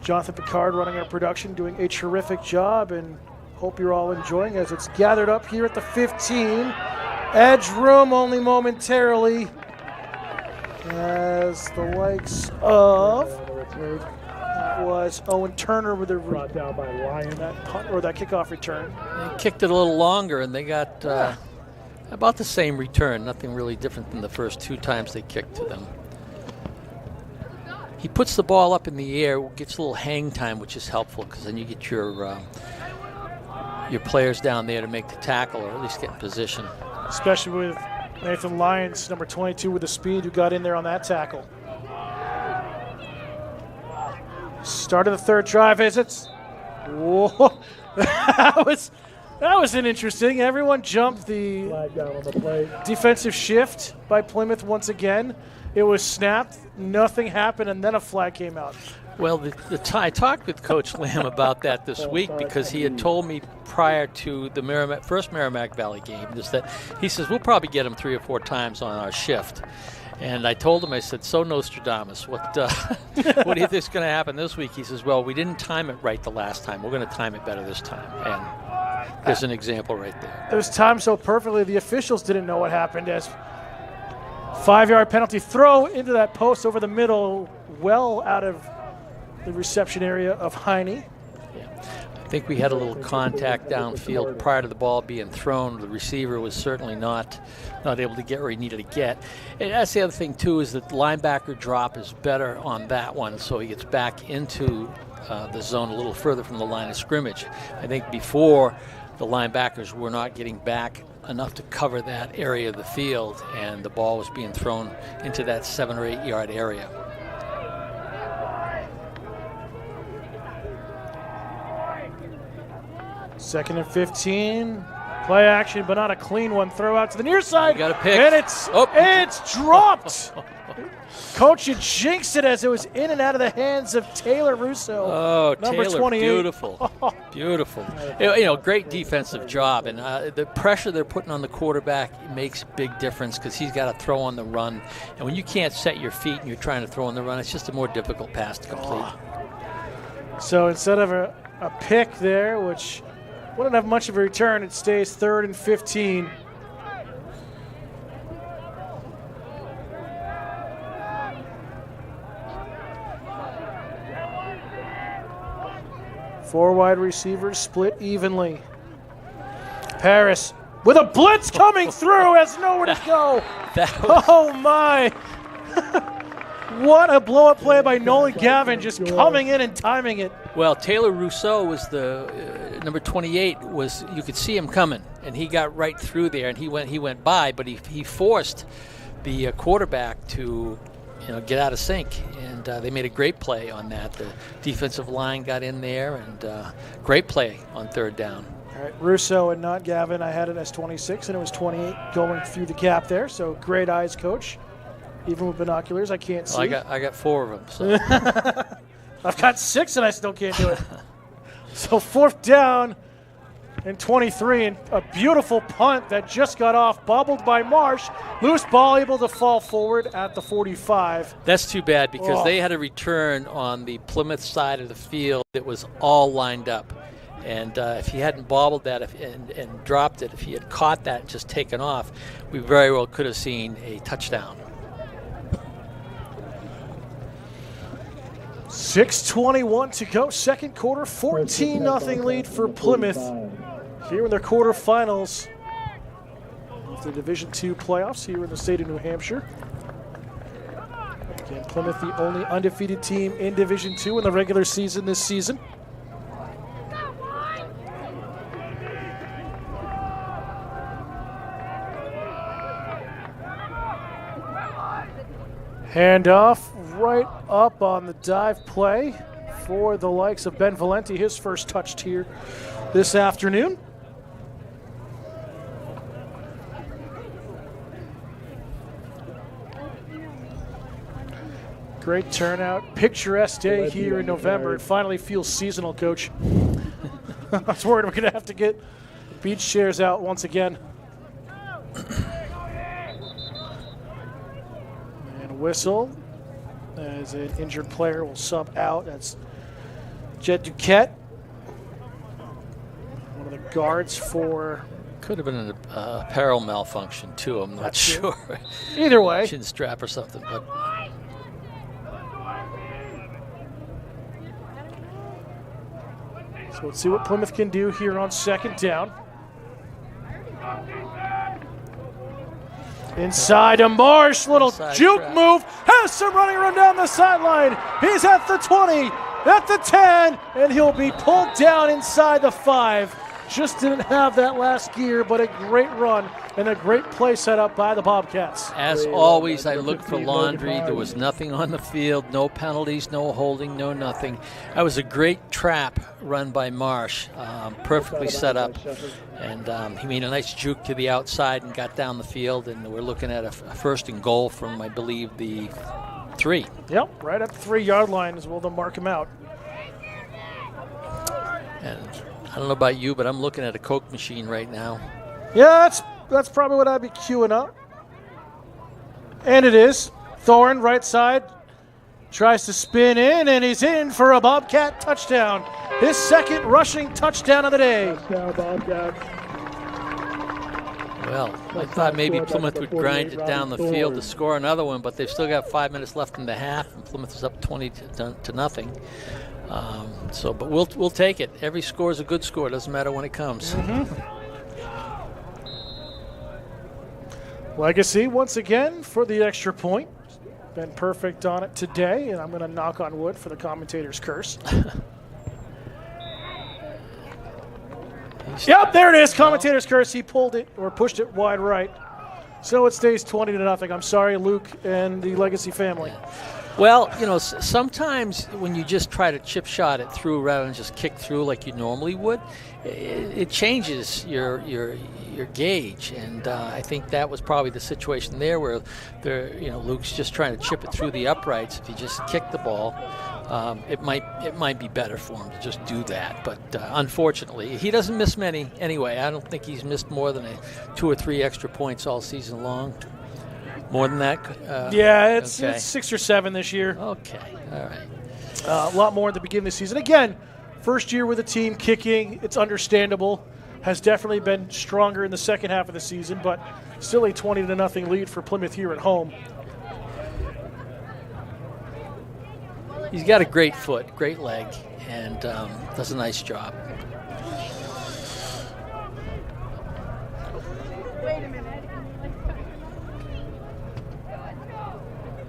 Jonathan Picard running our production, doing a terrific job, and hope you're all enjoying as it's gathered up here at the 15. Edge room only momentarily, as the likes of was Owen Turner with a brought down by Lion. that punt or that kickoff return. They kicked it a little longer, and they got about the same return. Nothing really different than the first two times they kicked to them. He puts the ball up in the air, gets a little hang time, which is helpful because then you get your players down there to make the tackle or at least get in position. Especially with Nathan Lyons, number 22 with the speed, who got in there on that tackle. Start of the third drive as it's. Whoa. That was an interesting. Everyone jumped the Flag down on the play. defensive shift by Plymouth once again. It was snapped, nothing happened, and then a flag came out. Well, I talked with Coach Lamb about that this week because he had told me prior to the first Merrimack Valley game is that he says we'll probably get him 3 or 4 times on our shift. And I told him, I said, so Nostradamus, what do you think is going to happen this week? He says, well, we didn't time it right the last time. We're going to time it better this time. And there's an example right there. It was timed so perfectly, the officials didn't know what happened as 5-yard penalty throw into that post over the middle, well out of the reception area of Heine. I think we had a little contact downfield prior to the ball being thrown. The receiver was certainly not able to get where he needed to get. And that's the other thing, too, is that the linebacker drop is better on that one, so he gets back into the zone a little further from the line of scrimmage. I think before, the linebackers were not getting back enough to cover that area of the field, and the ball was being thrown into that 7 or 8 yard area. Second and 15. Play action, but not a clean one. Throw out to the near side. You got a pick. And it's dropped. Coach had jinxed it as it was in and out of the hands of Taylor Russo. Oh, number Taylor, 28. beautiful. Beautiful. You know, great defensive job. And the pressure they're putting on the quarterback makes a big difference because he's got to throw on the run. And when you can't set your feet and you're trying to throw on the run, it's just a more difficult pass to complete. So instead of a pick there, which wouldn't have much of a return, it stays 3rd and 15. Four wide receivers split evenly. Paris with a blitz coming through, has nowhere to go. Oh my. What a blow-up play by Nolan Gavin, just coming in and timing it. Well, Taylor Rousseau was the number 28. You could see him coming, and he got right through there, and he went by, but he forced the quarterback to get out of sync, and they made a great play on that. The defensive line got in there, and great play on 3rd down. All right, Russo and not Gavin. I had it as 26, and it was 28 going through the gap there. So great eyes, Coach. Even with binoculars, I can't see. Well, I got 4 of them. So. I've got 6, and I still can't do it. So 4th down and 23, and a beautiful punt that just got off, bobbled by Marsh. Loose ball able to fall forward at the 45. That's too bad because they had a return on the Plymouth side of the field that was all lined up. And if he hadn't bobbled that and dropped it, if he had caught that and just taken off, we very well could have seen a touchdown. 6:21 to go, second quarter, 14-0 lead for Plymouth here in their quarterfinals of the Division II playoffs here in the state of New Hampshire. Again, Plymouth the only undefeated team in Division II in the regular season this season. Handoff right up on the dive play for the likes of Ben Valenti, his first touch here this afternoon. Great turnout, picturesque day here in November. It finally feels seasonal, Coach. I was worried we're going to have to get beach chairs out once again. Whistle as an injured player will sub out. That's Jet Duquette, one of the guards for. Could have been an apparel malfunction too. I'm not sure. Either way, chin strap or something. But so let's see what Plymouth can do here on 2nd down. Inside to Marsh, little juke trap. Move, has some running room down the sideline. He's at the 20, at the 10, and he'll be pulled down inside the 5. just didn't have that last gear, but a great run and a great play set up by the Bobcats. As always, I looked for laundry. There was nothing on the field, no penalties, no holding, no nothing. That was a great trap run by Marsh, perfectly set up. And he made a nice juke to the outside and got down the field, and we're looking at a first and goal from, I believe, the 3. Yep, right at the 3-yard line is where they'll mark him out. And I don't know about you, but I'm looking at a Coke machine right now. Yeah, that's probably what I'd be queuing up. And it is. Thorne, right side, tries to spin in, and he's in for a Bobcat touchdown. His second rushing touchdown of the day. Touchdown, Bobcats. Well, I thought maybe Plymouth would grind it down the field to score another one, but they've still got 5 minutes left in the half, and Plymouth is up 20 to nothing. But we'll take it. Every score is a good score. It doesn't matter when it comes. Legacy once again for the extra point. Been perfect on it today, and I'm going to knock on wood for the commentator's curse. Yep, there it is. Commentator's curse. He pulled it or pushed it wide right. So it stays 20-0. I'm sorry, Luke and the Legacy family. Well, sometimes when you just try to chip shot it through rather than just kick through like you normally would, it changes your gauge, and I think that was probably the situation there where Luke's just trying to chip it through the uprights. If you just kick the ball, it might be better for him to just do that. But unfortunately, he doesn't miss many anyway. I don't think he's missed more than 2 or 3 extra points all season long. More than that? Yeah, it's 6 or 7 this year. Okay, all right. A lot more at the beginning of the season. Again, first year with the team kicking, it's understandable. Has definitely been stronger in the second half of the season, but still a 20-0 lead for Plymouth here at home. He's got a great foot, great leg, and does a nice job.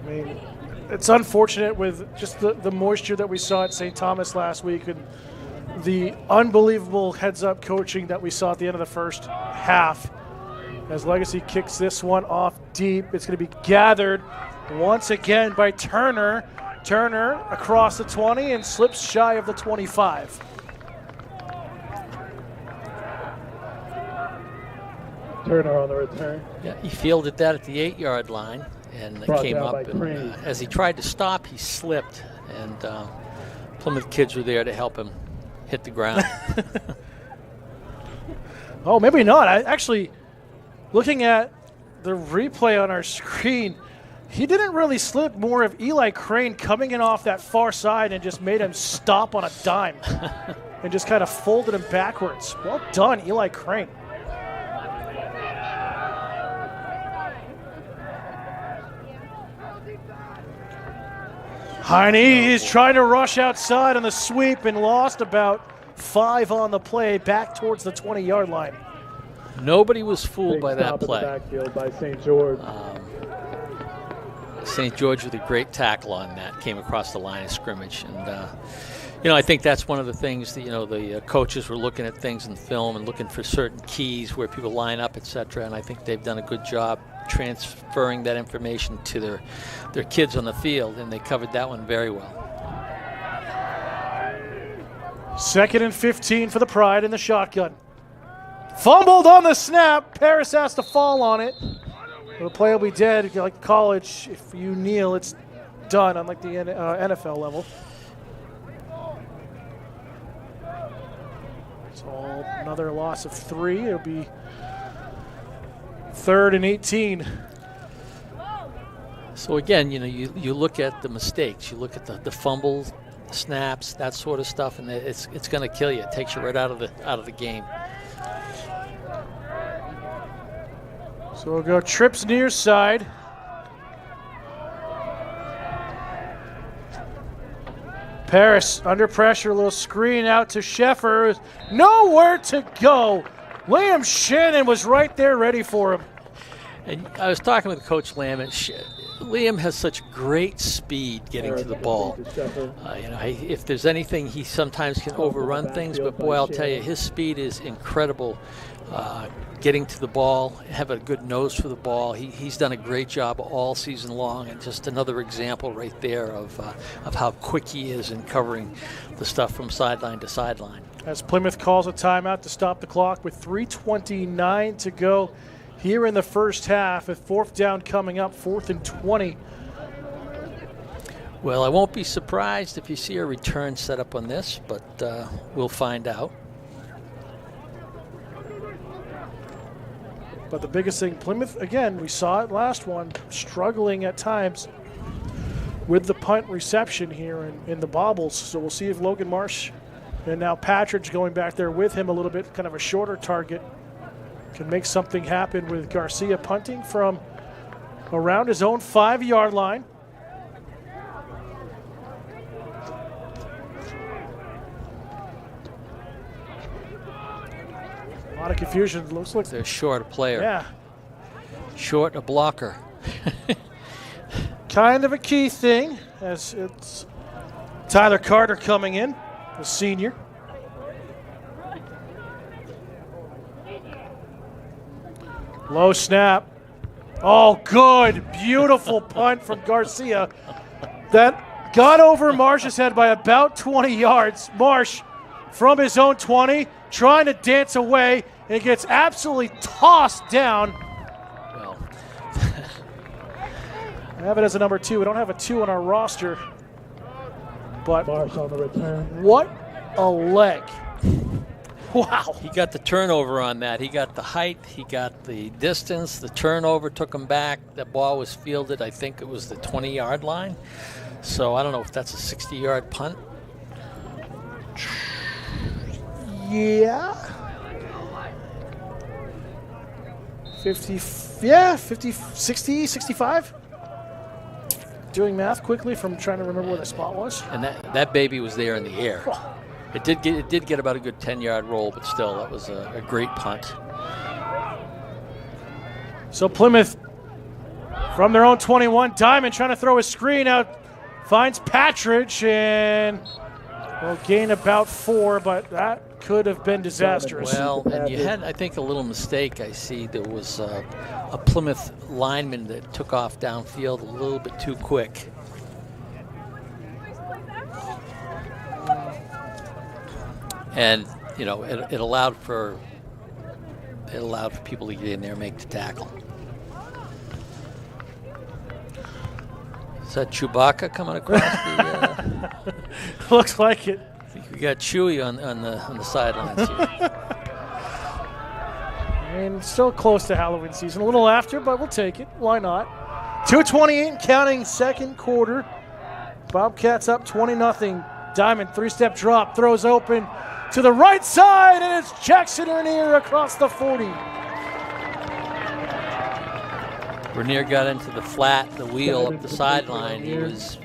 I mean, it's unfortunate with just the moisture that we saw at St. Thomas last week and the unbelievable heads-up coaching that we saw at the end of the first half. As Legacy kicks this one off deep, it's going to be gathered once again by Turner. Turner across the 20 and slips shy of the 25. Turner on the return. Yeah, he fielded that at the 8-yard line. And it came up, and as he tried to stop, he slipped, and Plymouth kids were there to help him hit the ground. Oh, maybe not. Actually, looking at the replay on our screen, he didn't really slip. More of Eli Crane coming in off that far side and just made him stop on a dime and just kind of folded him backwards. Well done, Eli Crane. Heine is trying to rush outside on the sweep and lost about 5 on the play back towards the 20-yard line. Nobody was fooled by that play. Backfield by St. George. St. George with a great tackle on that, came across the line of scrimmage. And, I think that's one of the things that, the coaches were looking at things in film and looking for certain keys where people line up, et cetera, and I think they've done a good job transferring that information to their kids on the field, and they covered that one very well. 2nd and 15 for the Pride in the shotgun. Fumbled on the snap. Paris has to fall on it. The play will be dead. Like college, if you kneel, it's done, unlike the NFL level. So another loss of 3. It'll be 3rd and 18. So again, you look at the mistakes, you look at the fumbles, snaps, that sort of stuff, and it's going to kill you. It takes you right out of the game. So we'll go trips near side. Paris under pressure, a little screen out to Sheffer. Nowhere to go. Liam Shannon was right there ready for him. And I was talking with Coach Lamb, and Liam has such great speed getting to the ball. If there's anything, he sometimes can overrun things, but boy, I'll tell you, his speed is incredible. Getting to the ball, have a good nose for the ball. He's done a great job all season long, and just another example right there of how quick he is in covering the stuff from sideline to sideline. As Plymouth calls a timeout to stop the clock with 3:29 to go here in the first half, with 4th down coming up, 4th and 20. Well, I won't be surprised if you see a return set up on this, but we'll find out. But the biggest thing, Plymouth, again, we saw it last one, struggling at times with the punt reception here in the bobbles. So we'll see if Logan Marsh and now Patridge going back there with him a little bit, kind of a shorter target, can make something happen with Garcia punting from around his own 5-yard line. A lot of confusion. Looks like they're short a player. Yeah. Short a blocker. Kind of a key thing, as it's Tyler Carter coming in, the senior. Low snap. Oh, good. Beautiful punt from Garcia. That got over Marsh's head by about 20 yards. Marsh from his own 20, trying to dance away, and gets absolutely tossed down. Well, I have it as a number 2. We don't have a 2 on our roster. But Marsh on the return. What a leg. Wow. He got the turnover on that. He got the height, he got the distance, the turnover took him back. The ball was fielded, I think it was the 20-yard line. So I don't know if that's a 60-yard punt. Yeah. 50, yeah, 50, 60, 65. Doing math quickly from trying to remember where the spot was. And that baby was there in the air. It did get about a good 10-yard roll, but still, that was a great punt. So Plymouth from their own 21, Diamond trying to throw a screen out, finds Patridge and will gain about 4, but that could have been disastrous. Well, and you had, I think, a little mistake. I see there was a Plymouth lineman that took off downfield a little bit too quick. And it allowed for people to get in there and make the tackle. Is that Chewbacca coming across the? Looks like it. I think we got Chewie on the sidelines here. And still close to Halloween season. A little after, but we'll take it. Why not? 2:28 counting, second quarter. Bobcats up 20-0. Diamond, 3-step drop, throws open to the right side, and it's Jackson Rainier across the 40. Rainier got into the flat, the wheel up the sideline. He was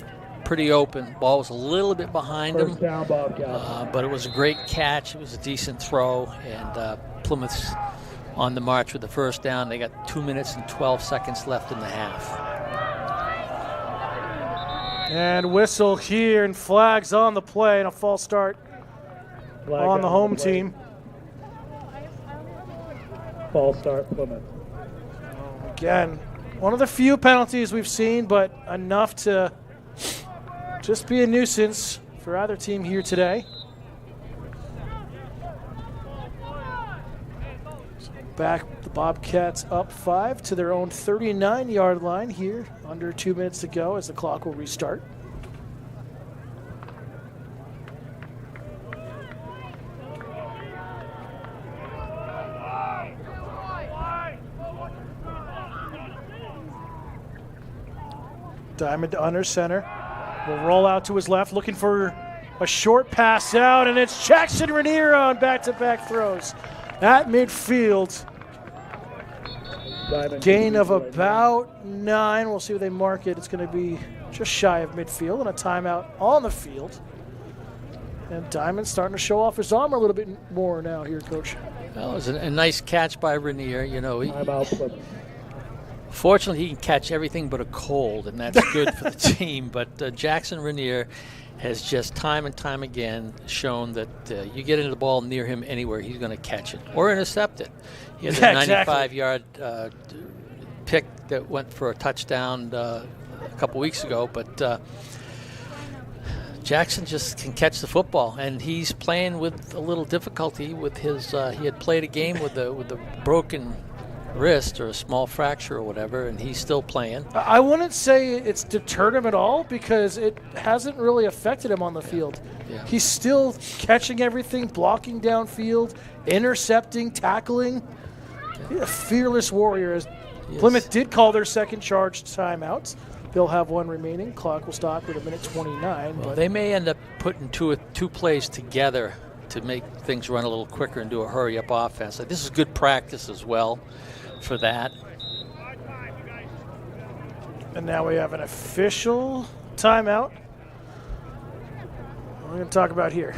pretty open. Ball was a little bit behind him, but it was a great catch. It was a decent throw, and Plymouth's on the march with the first down. They got 2 minutes and 12 seconds left in the half. And whistle here, and flags on the play, and a false start on the home team. False start, Plymouth. Again, one of the few penalties we've seen, but enough to just be a nuisance for either team here today. Back the Bobcats up 5 to their own 39-yard line here. Under 2 minutes to go as the clock will restart. Diamond to under center. Will roll out to his left, looking for a short pass out, and it's Jackson Rainier on back-to-back throws at midfield. Gain of about 9. We'll see where they mark it. It's going to be just shy of midfield, and a timeout on the field. And Diamond starting to show off his arm a little bit more now here, Coach. Well, it was a nice catch by Rainier. Fortunately, he can catch everything but a cold, and that's good for the team. But Jackson Rainier has just time and time again shown that you get into the ball near him anywhere, he's going to catch it or intercept it. He had a 95-yard pick that went for a touchdown a couple weeks ago, but Jackson just can catch the football, and he's playing with a little difficulty with his. He had played a game with a broken wrist or a small fracture or whatever, and he's still playing. I wouldn't say it's deterred him at all because it hasn't really affected him on the field. Yeah. He's still catching everything, blocking downfield, intercepting, tackling. He's a fearless warrior. Plymouth did call their second charge timeout. They'll have one remaining. Clock will stop at 1:29. Well, they may end up putting two plays together to make things run a little quicker and do a hurry-up offense. This is good practice as well for that. And now we have an official timeout. What are we going to talk about here?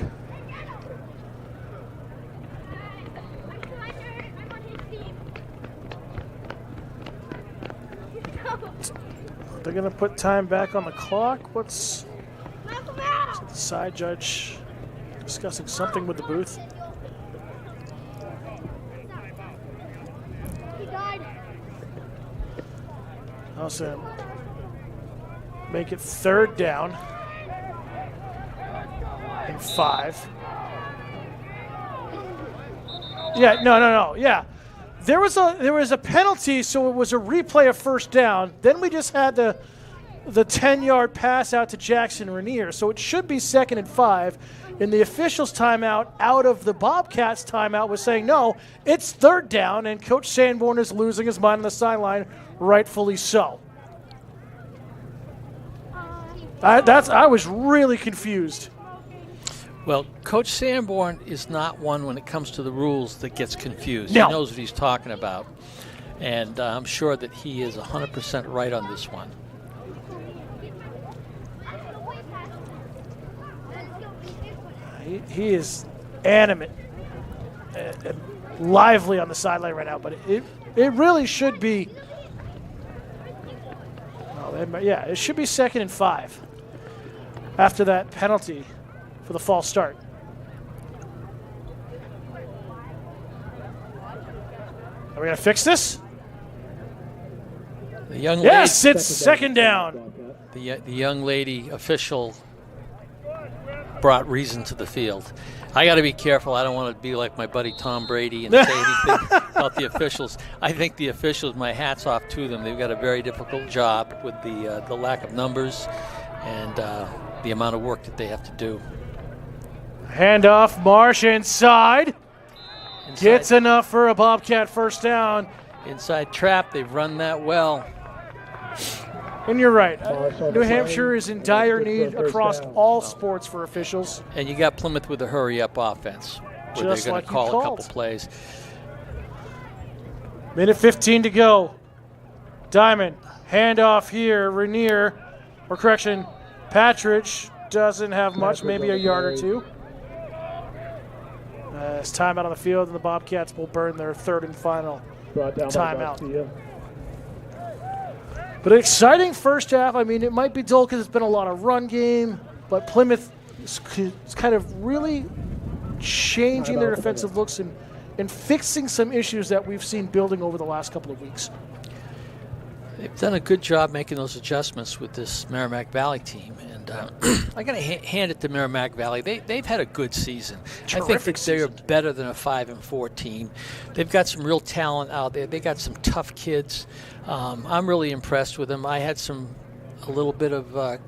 They're going to put time back on the clock. What's the side judge discussing something with the booth? Also, make it 3rd down and 5. Yeah, no. Yeah. There was a penalty, so it was a replay of 1st down. Then we just had the 10-yard pass out to Jackson Rainier, so it should be 2nd and 5. And the officials' timeout out of the Bobcats' timeout was saying, no, it's 3rd down, and Coach Sanborn is losing his mind on the sideline, rightfully so. I was really confused. Well, Coach Sanborn is not one when it comes to the rules that gets confused. No. He knows what he's talking about, and I'm sure that he is 100% right on this one. He is animate and lively on the sideline right now, but it really should be. It should be 2nd and 5 after that penalty for the false start. Are we going to fix this? The young yes, lady, it's 2nd down. The young lady official brought reason to the field. I got to be careful. I don't want to be like my buddy Tom Brady and say anything about the officials. I think the officials, my hat's off to them. They've got a very difficult job with the lack of numbers and the amount of work that they have to do. Handoff, Marsh inside. Gets enough for a Bobcat 1st down. Inside trap, they've run that well. And you're right. New Hampshire is in dire need across all sports for officials. And you got Plymouth with a hurry-up offense where they're going to call a couple plays. 1:15 to go. Diamond, handoff here. Rainier, or correction, Patridge doesn't have much, maybe a yard or two. It's timeout on the field, and the Bobcats will burn their 3rd and final timeout. But an exciting first half. I mean, it might be dull because it's been a lot of run game, but Plymouth is kind of really changing their defensive looks and fixing some issues that we've seen building over the last couple of weeks. They've done a good job making those adjustments with this Merrimack Valley team, and I got to hand it to Merrimack Valley. They've had a good season. Terrific I think they're better than a 5-4 team. They've got some real talent out there. They got some tough kids. I'm really impressed with them. I had a little bit of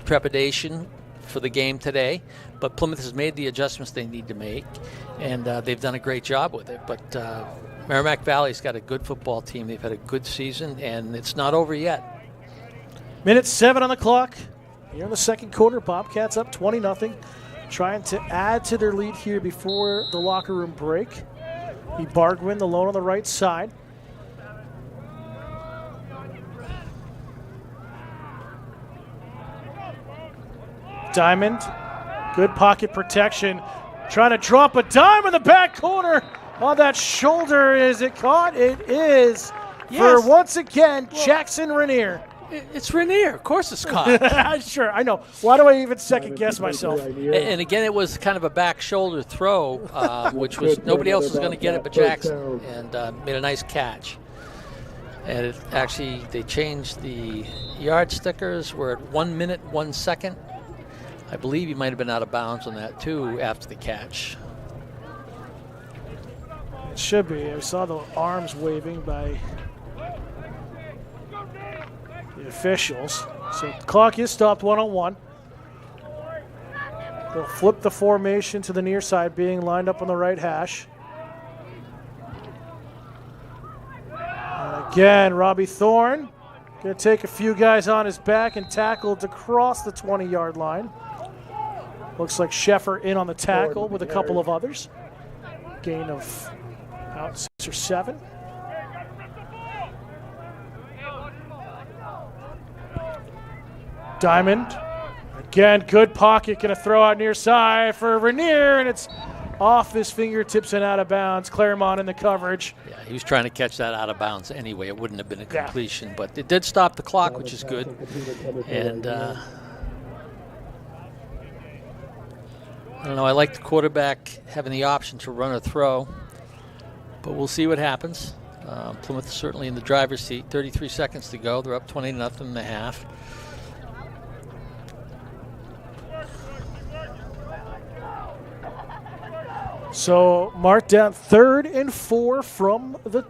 trepidation for the game today, but Plymouth has made the adjustments they need to make, and they've done a great job with it. But Merrimack Valley's got a good football team. They've had a good season, and it's not over yet. 7 on the clock. Here in the 2nd quarter, Bobcats up 20-0. Trying to add to their lead here before the locker room break. Bargwin, the lone on the right side. Diamond, good pocket protection. Trying to drop a dime in the back corner. On that shoulder, is it caught? It is. Yes. for once again Jackson Rainier. It's Rainier. Of course it's caught. Sure, I know. Why do I even second guess myself? And again, it was kind of a back shoulder throw, which was nobody else was going to get it but Jackson, and made a nice catch. And it actually, they changed the yard stickers. We're at 1 minute, 1 second. I believe he might have been out of bounds on that too after the catch. It should be. I saw the arms waving by the officials. So the clock is stopped 1-on-1. They'll flip the formation to the near side, being lined up on the right hash. And again, Robbie Thorne going to take a few guys on his back and tackle to cross the 20-yard line. Looks like Sheffer in on the tackle with a couple of others. Gain of about 6 or 7. Diamond. Again, good pocket. Going to throw out near side for Rainier, and it's off his fingertips and out of bounds. Claremont in the coverage. Yeah, he was trying to catch that out of bounds anyway. It wouldn't have been a completion, but it did stop the clock, which is good. And I don't know, I like the quarterback having the option to run or throw, but we'll see what happens. Plymouth is certainly in the driver's seat. 33 seconds to go. They're up 20-0 in the half. So marked down 3rd and 4 from the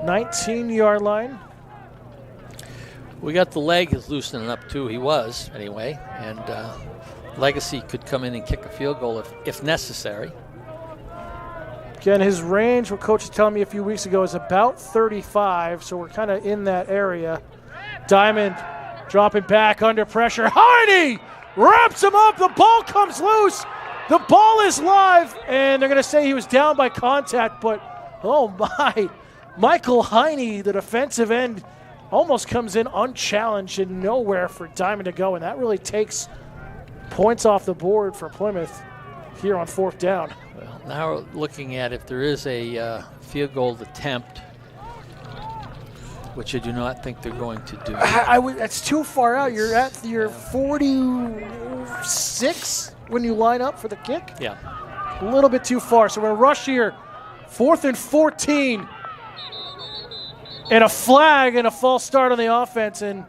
19-yard line. We got the leg is loosening up too. He was anyway, and Legacy could come in and kick a field goal if necessary. Again, his range, what coach was telling me a few weeks ago, is about 35, so we're kind of in that area. Diamond dropping back under pressure. Heine wraps him up. The ball comes loose. The ball is live, and they're going to say he was down by contact, but oh my. Michael Heine, the defensive end, almost comes in unchallenged and nowhere for Diamond to go, and that really takes points off the board for Plymouth here on 4th down. Well, now we're looking at if there is a field goal attempt, which I do not think they're going to do. That's too far out. You're at your 46 when you line up for the kick. Yeah. A little bit too far. So we're going to rush here. 4th and 14. And a flag and a false start on the offense. And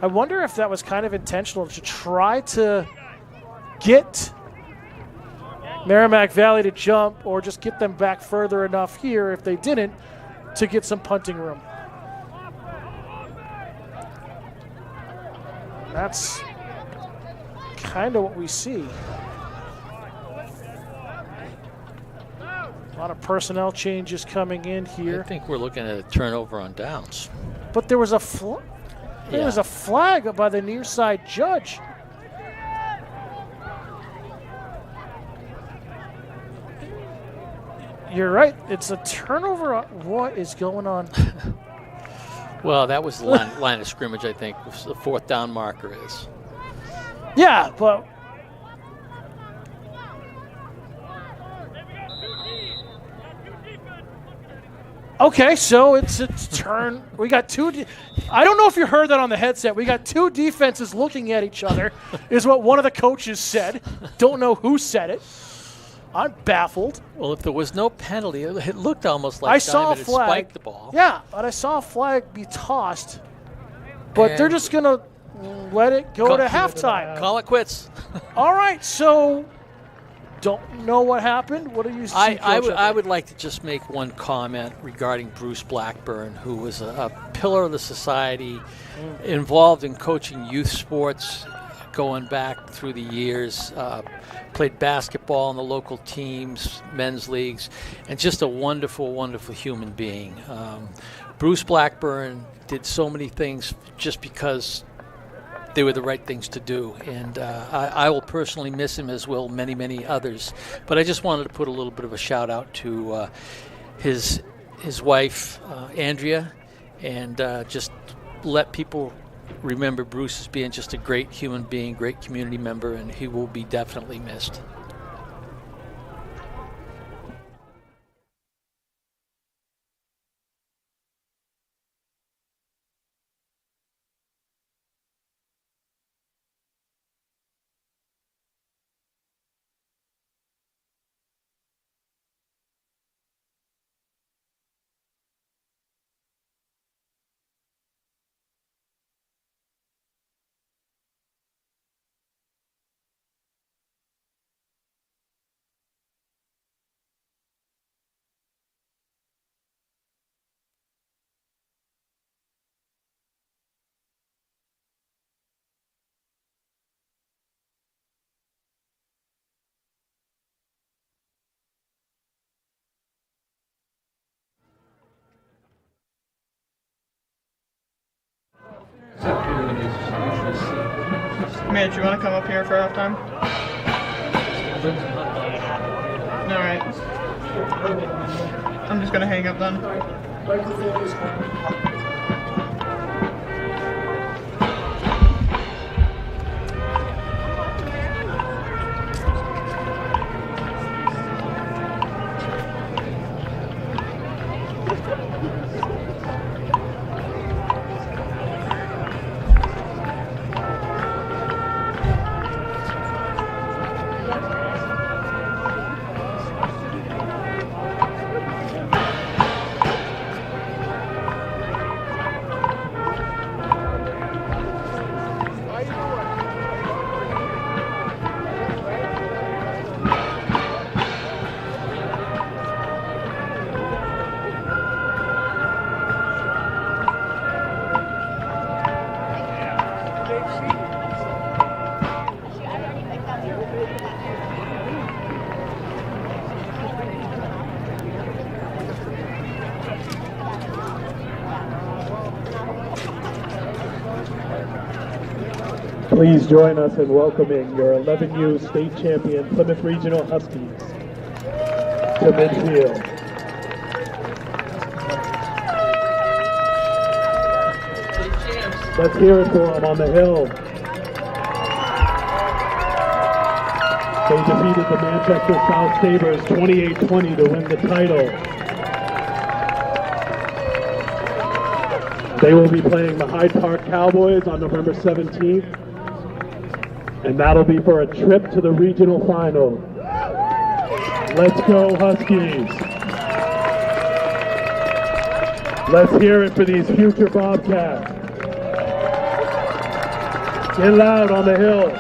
I wonder if that was kind of intentional to try to get Merrimack Valley to jump or just get them back further enough here, if they didn't, to get some punting room. That's kind of what we see. A lot of personnel changes coming in here. I think we're looking at a turnover on downs. But there was a flag by the near side judge. You're right. It's a turnover. What is going on? Well, that was the line of scrimmage, I think. The 4th down marker is. Yeah, but okay, so it's a turn. We got two. I don't know if you heard that on the headset. We got two defenses looking at each other, is what one of the coaches said. Don't know who said it. I'm baffled. Well, if there was no penalty, it looked almost like Diamond had spiked the ball. Yeah, but I saw a flag be tossed. But they're just going to let it go to halftime. Call it quits. All right, so don't know what happened. What do you see, I would like to just make one comment regarding Bruce Blackburn, who was a pillar of the society, involved in coaching youth sports going back through the years, played basketball in the local teams, men's leagues, and just a wonderful, wonderful human being. Bruce Blackburn did so many things just because they were the right things to do, and I will personally miss him, as will many, many others. But I just wanted to put a little bit of a shout out to his wife, Andrea, and just let people remember Bruce as being just a great human being, great community member, and he will be definitely missed. Mitch, you want to come up here for halftime? All right. I'm just gonna hang up then. Please join us in welcoming your 11U state champion Plymouth Regional Huskies to midfield. Let's hear it for them on the hill. They defeated the Manchester South Sabres 28-20 to win the title. They will be playing the Hyde Park Cowboys on November 17th. And that'll be for a trip to the regional final. Let's go Huskies. Let's hear it for these future Bobcats. Get loud on the hill.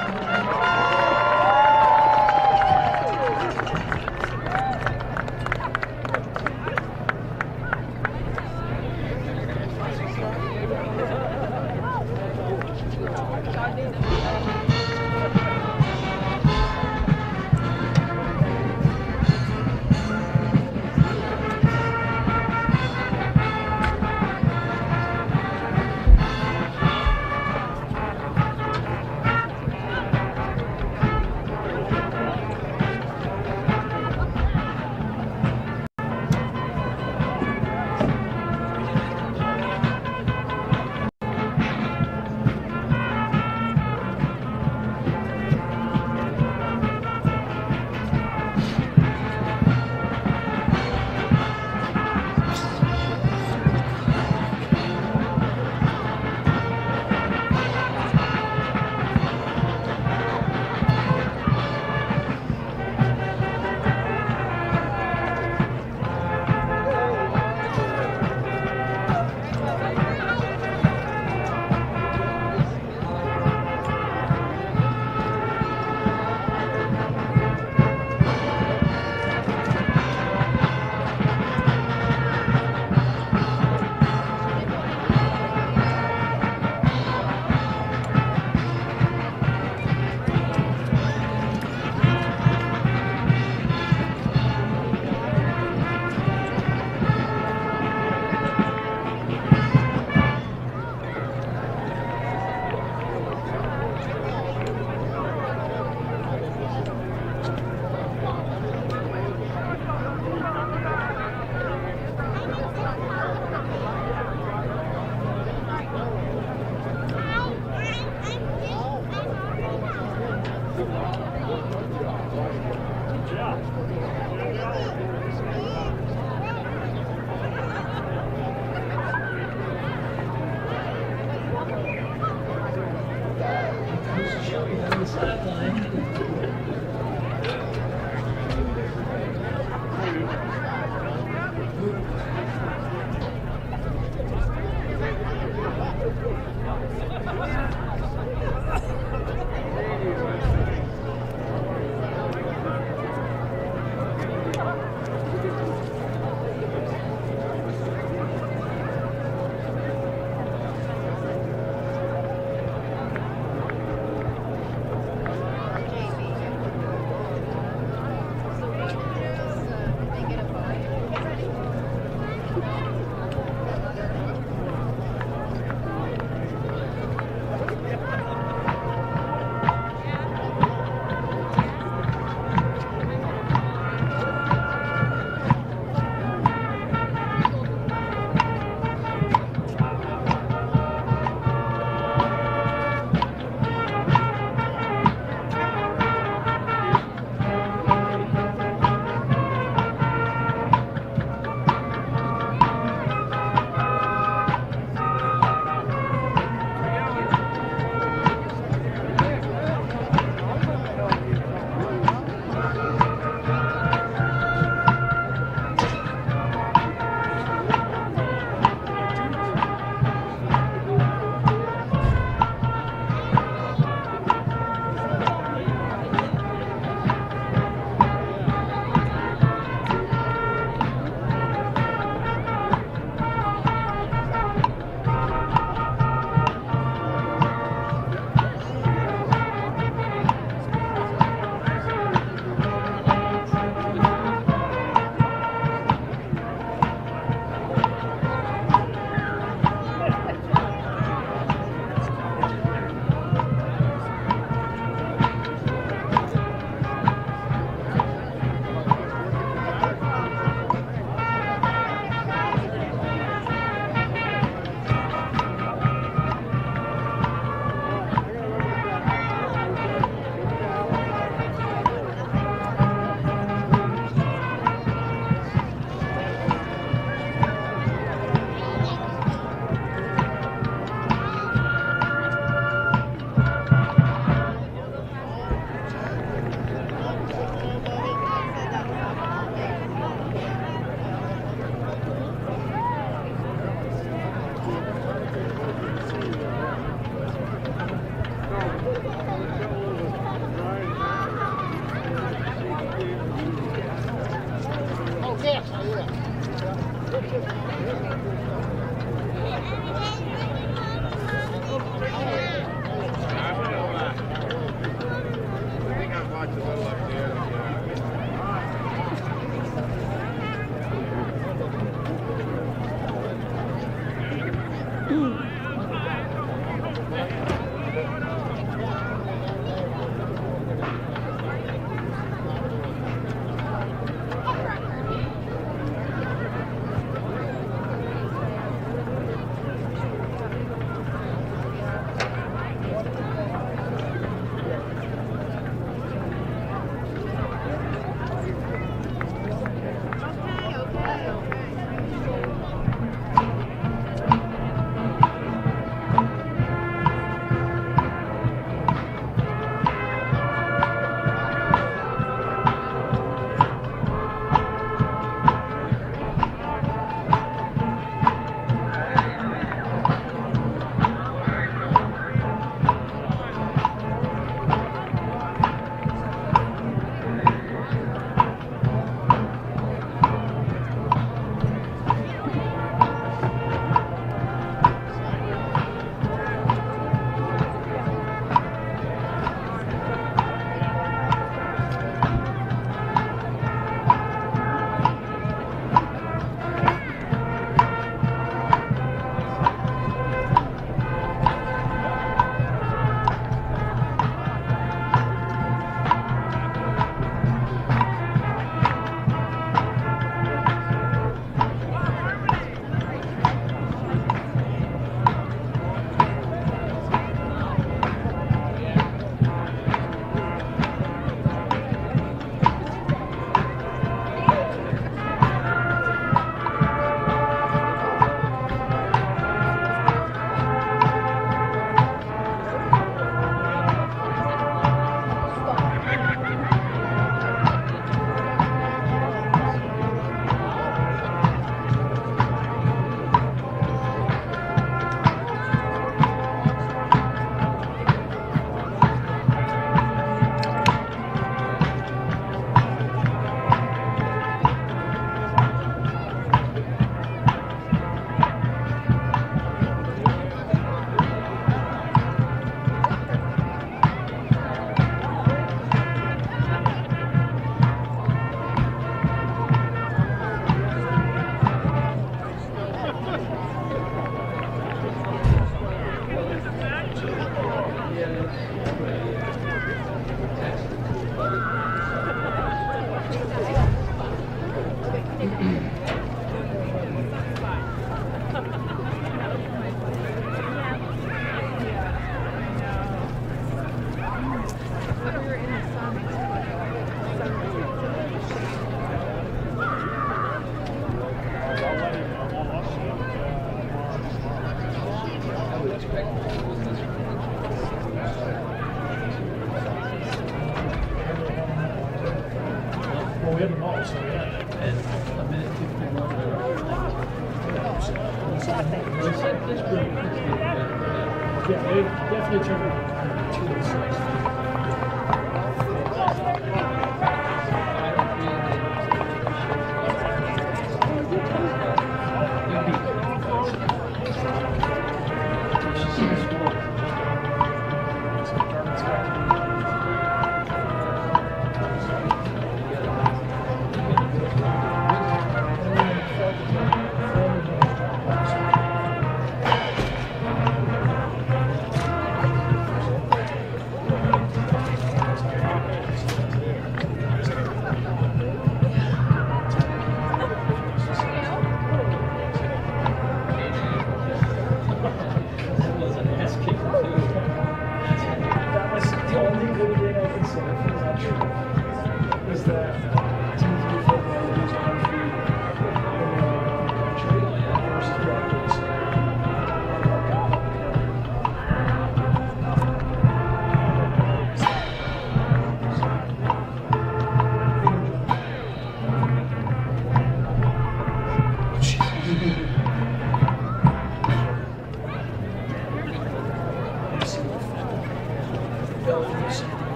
Yeah, they definitely turned it to the side.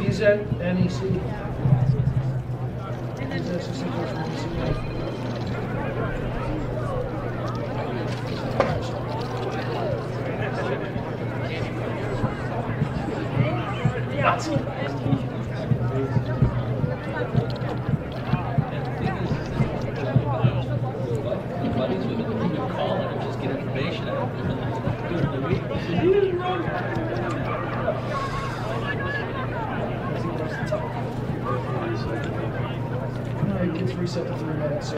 He's at NEC. set to 3 minutes. So.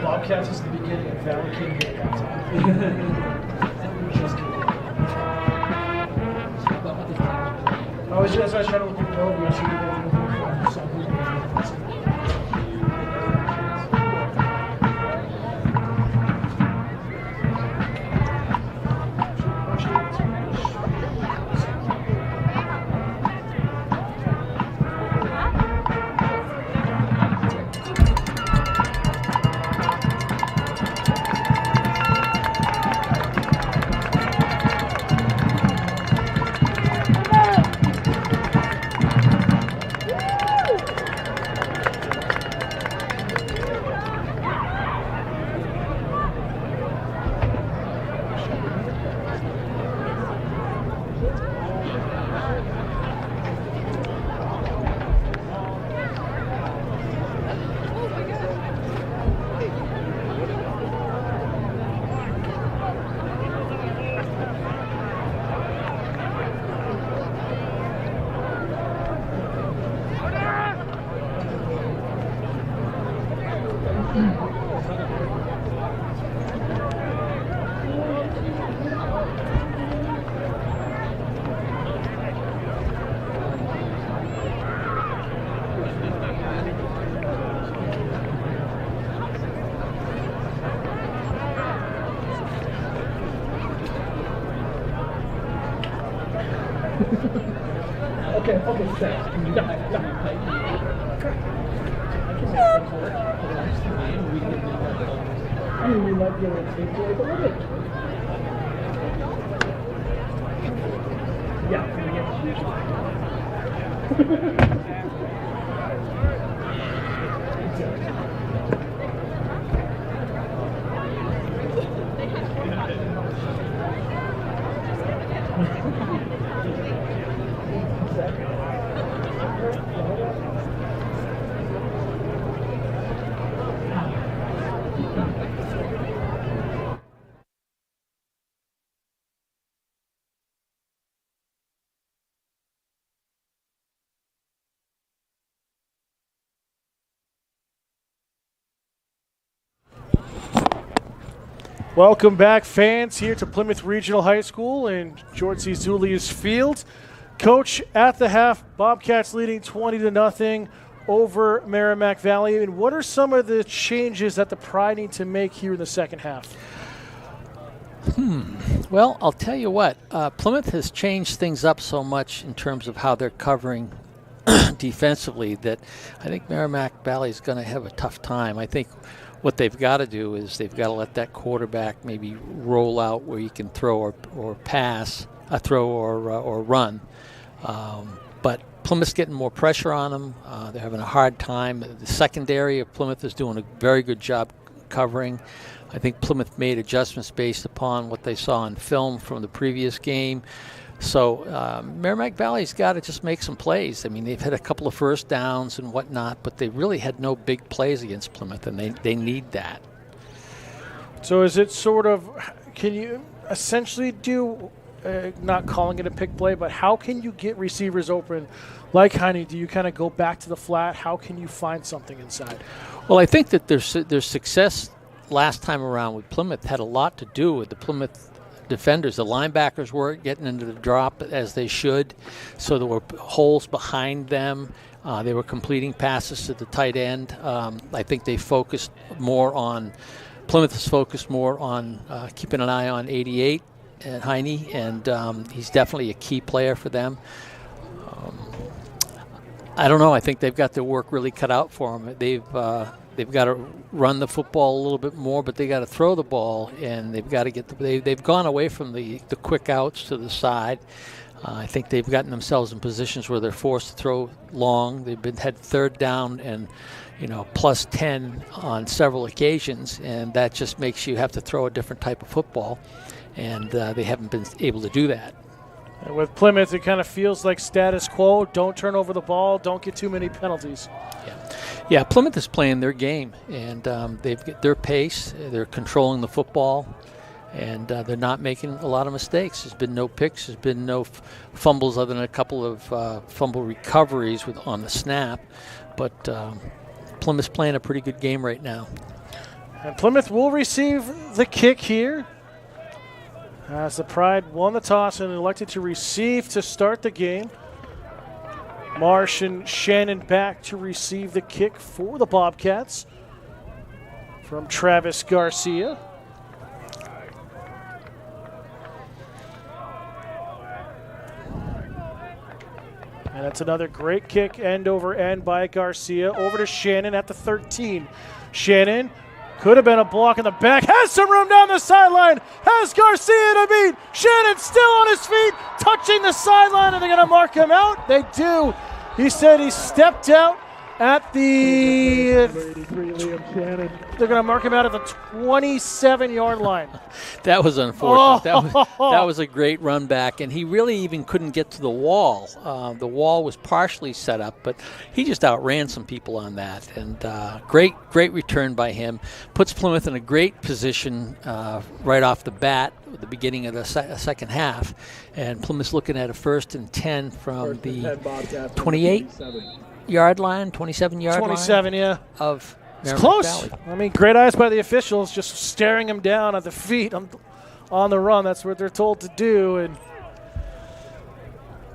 Bobcats is the beginning of Valley King at that time. Just kidding. That's why I was trying to look at the over. So Okay, thanks. I mean, we might be able to take it, but we'll make it. Yeah, Welcome back, fans, here to Plymouth Regional High School in George C. Zulius Field. Coach, at the half, Bobcats leading 20-0 over Merrimack Valley. And what are some of the changes that the Pride need to make here in the second half? Well, I'll tell you what. Plymouth has changed things up so much in terms of how they're covering defensively that I think Merrimack Valley is going to have a tough time. I think what they've got to do is they've got to let that quarterback maybe roll out where he can throw or pass, throw or run. But Plymouth's getting more pressure on them. They're having a hard time. The secondary of Plymouth is doing a very good job covering. I think Plymouth made adjustments based upon what they saw on film from the previous game. So Merrimack Valley's got to just make some plays. I mean, they've had a couple of first downs and whatnot, but they really had no big plays against Plymouth, and they need that. So is it sort of, can you essentially do, not calling it a pick play, but how can you get receivers open like Heine? Do you kind of go back to the flat? How can you find something inside? Well, I think that their success last time around with Plymouth had a lot to do with the Plymouth defenders. The linebackers weren't getting into the drop as they should, so there were holes behind them. They were completing passes to the tight end. I think they focused more on, Plymouth has focused more on keeping an eye on 88 and Heine, and he's definitely a key player for them. I don't know. I think they've got their work really cut out for them. They've got to run the football a little bit more, but they got to throw the ball, and they've got to get they've gone away from the quick outs to the side. I think they've gotten themselves in positions where they're forced to throw long. They've had third down and plus 10 on several occasions, and that just makes you have to throw a different type of football, and they haven't been able to do that. And with Plymouth, it kind of feels like status quo. Don't turn over the ball. Don't get too many penalties. Yeah, Plymouth is playing their game, and they've got their pace. They're controlling the football, and they're not making a lot of mistakes. There's been no picks. There's been no fumbles other than a couple of fumble recoveries on the snap. But Plymouth's playing a pretty good game right now. And Plymouth will receive the kick here, as the Pride won the toss and elected to receive to start the game. Marsh and Shannon back to receive the kick for the Bobcats from Travis Garcia. And that's another great kick, end over end by Garcia. Over to Shannon at the 13. Shannon could have been a block in the back. Has some room down the sideline. Has Garcia to beat. Shannon still on his feet, touching the sideline, and they're going to mark him out. They do. He said he stepped out at the... They're going to mark him out at the 27-yard line. That was unfortunate. That was a great run back, and he really even couldn't get to the wall. The wall was partially set up, but he just outran some people on that. And great return by him. Puts Plymouth in a great position right off the bat at the beginning of the second half. And Plymouth's looking at a 1st and 10 from the 28-yard line, 27-yard line. 27, yeah. Of It's Merrimack close. Valley. I mean, great eyes by the officials, just staring him down at the feet on the run. That's what they're told to do, and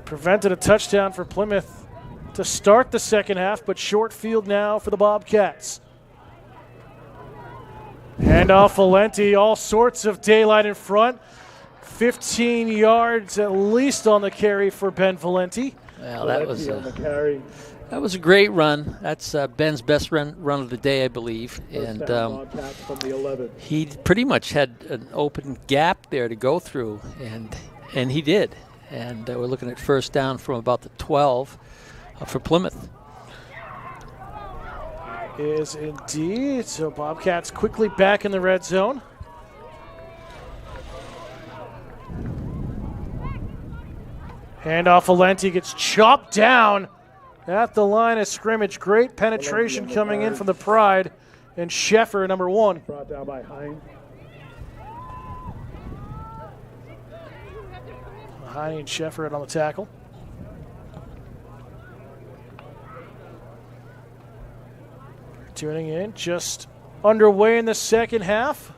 prevented a touchdown for Plymouth to start the second half, but short field now for the Bobcats. Handoff Valenti, all sorts of daylight in front. 15 yards at least on the carry for Ben Valenti. Well, that was a great run. That's Ben's best run of the day, I believe. And he pretty much had an open gap there to go through, and he did. And we're looking at first down from about the 12 for Plymouth. Is indeed. So Bobcats quickly back in the red zone. Handoff Valenti gets chopped down at the line of scrimmage. Great penetration coming in from the Pride. And Sheffer, number 1. Brought down by Hines. Heine and Sheffer on the tackle. Tuning in, just underway in the second half.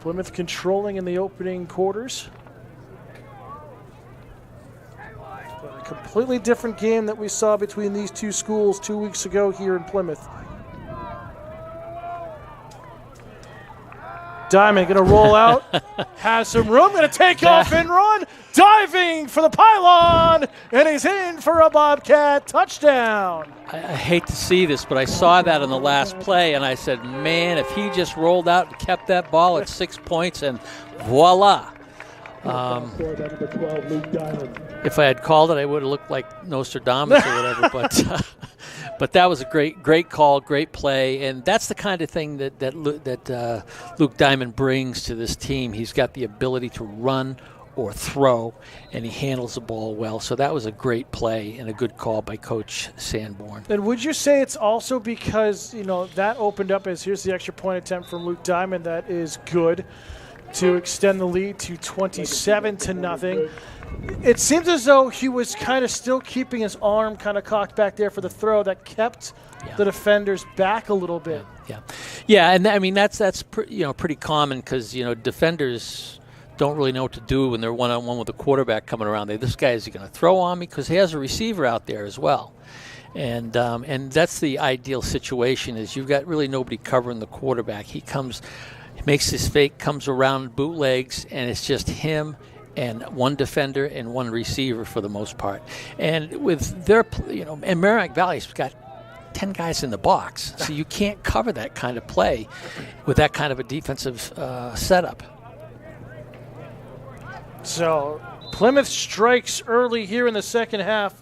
Plymouth controlling in the opening quarters. A completely different game that we saw between these two schools 2 weeks ago here in Plymouth. Diamond going to roll out, has some room, going to take off and run, diving for the pylon, and he's in for a Bobcat touchdown. I hate to see this, but I saw that on the last play, and I said, man, if he just rolled out and kept that ball at 6 points, and voila. If I had called it, I would have looked like Nostradamus or whatever. But that was a great call, great play, and that's the kind of thing that Luke Diamond brings to this team. He's got the ability to run or throw, and he handles the ball well. So that was a great play and a good call by Coach Sanborn. And would you say it's also because, that opened up as here's the extra point attempt from Luke Diamond that is good to extend the lead to 27-0. It seems as though he was kind of still keeping his arm kind of cocked back there for the throw that kept the defenders back a little bit. Yeah, and I mean that's pretty common because defenders don't really know what to do when they're one-on-one with a quarterback coming around. This guy, is he going to throw on me? Because he has a receiver out there as well. And that's the ideal situation is you've got really nobody covering the quarterback. He makes his fake, comes around bootlegs, and it's just him and one defender and one receiver for the most part. And with their, and Merrimack Valley's got 10 guys in the box, so you can't cover that kind of play with that kind of a defensive setup. So Plymouth strikes early here in the second half.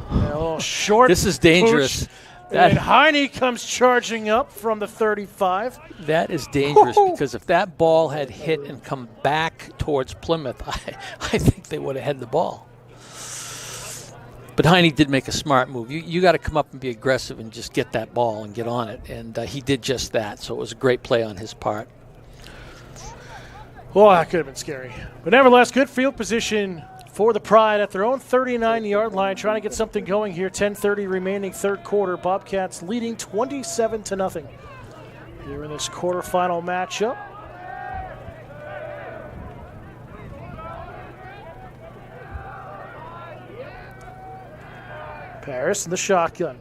A little short. This is dangerous. Push. And Heine comes charging up from the 35. That is dangerous because if that ball had hit and come back towards Plymouth, I think they would have had the ball. But Heine did make a smart move. You got to come up and be aggressive and just get that ball and get on it. And he did just that. So it was a great play on his part. Well, that could have been scary. But nevertheless, good field position for the Pride at their own 39-yard line, trying to get something going here. 10:30 remaining third quarter. Bobcats leading 27-0 here in this quarterfinal matchup. Paris in the shotgun.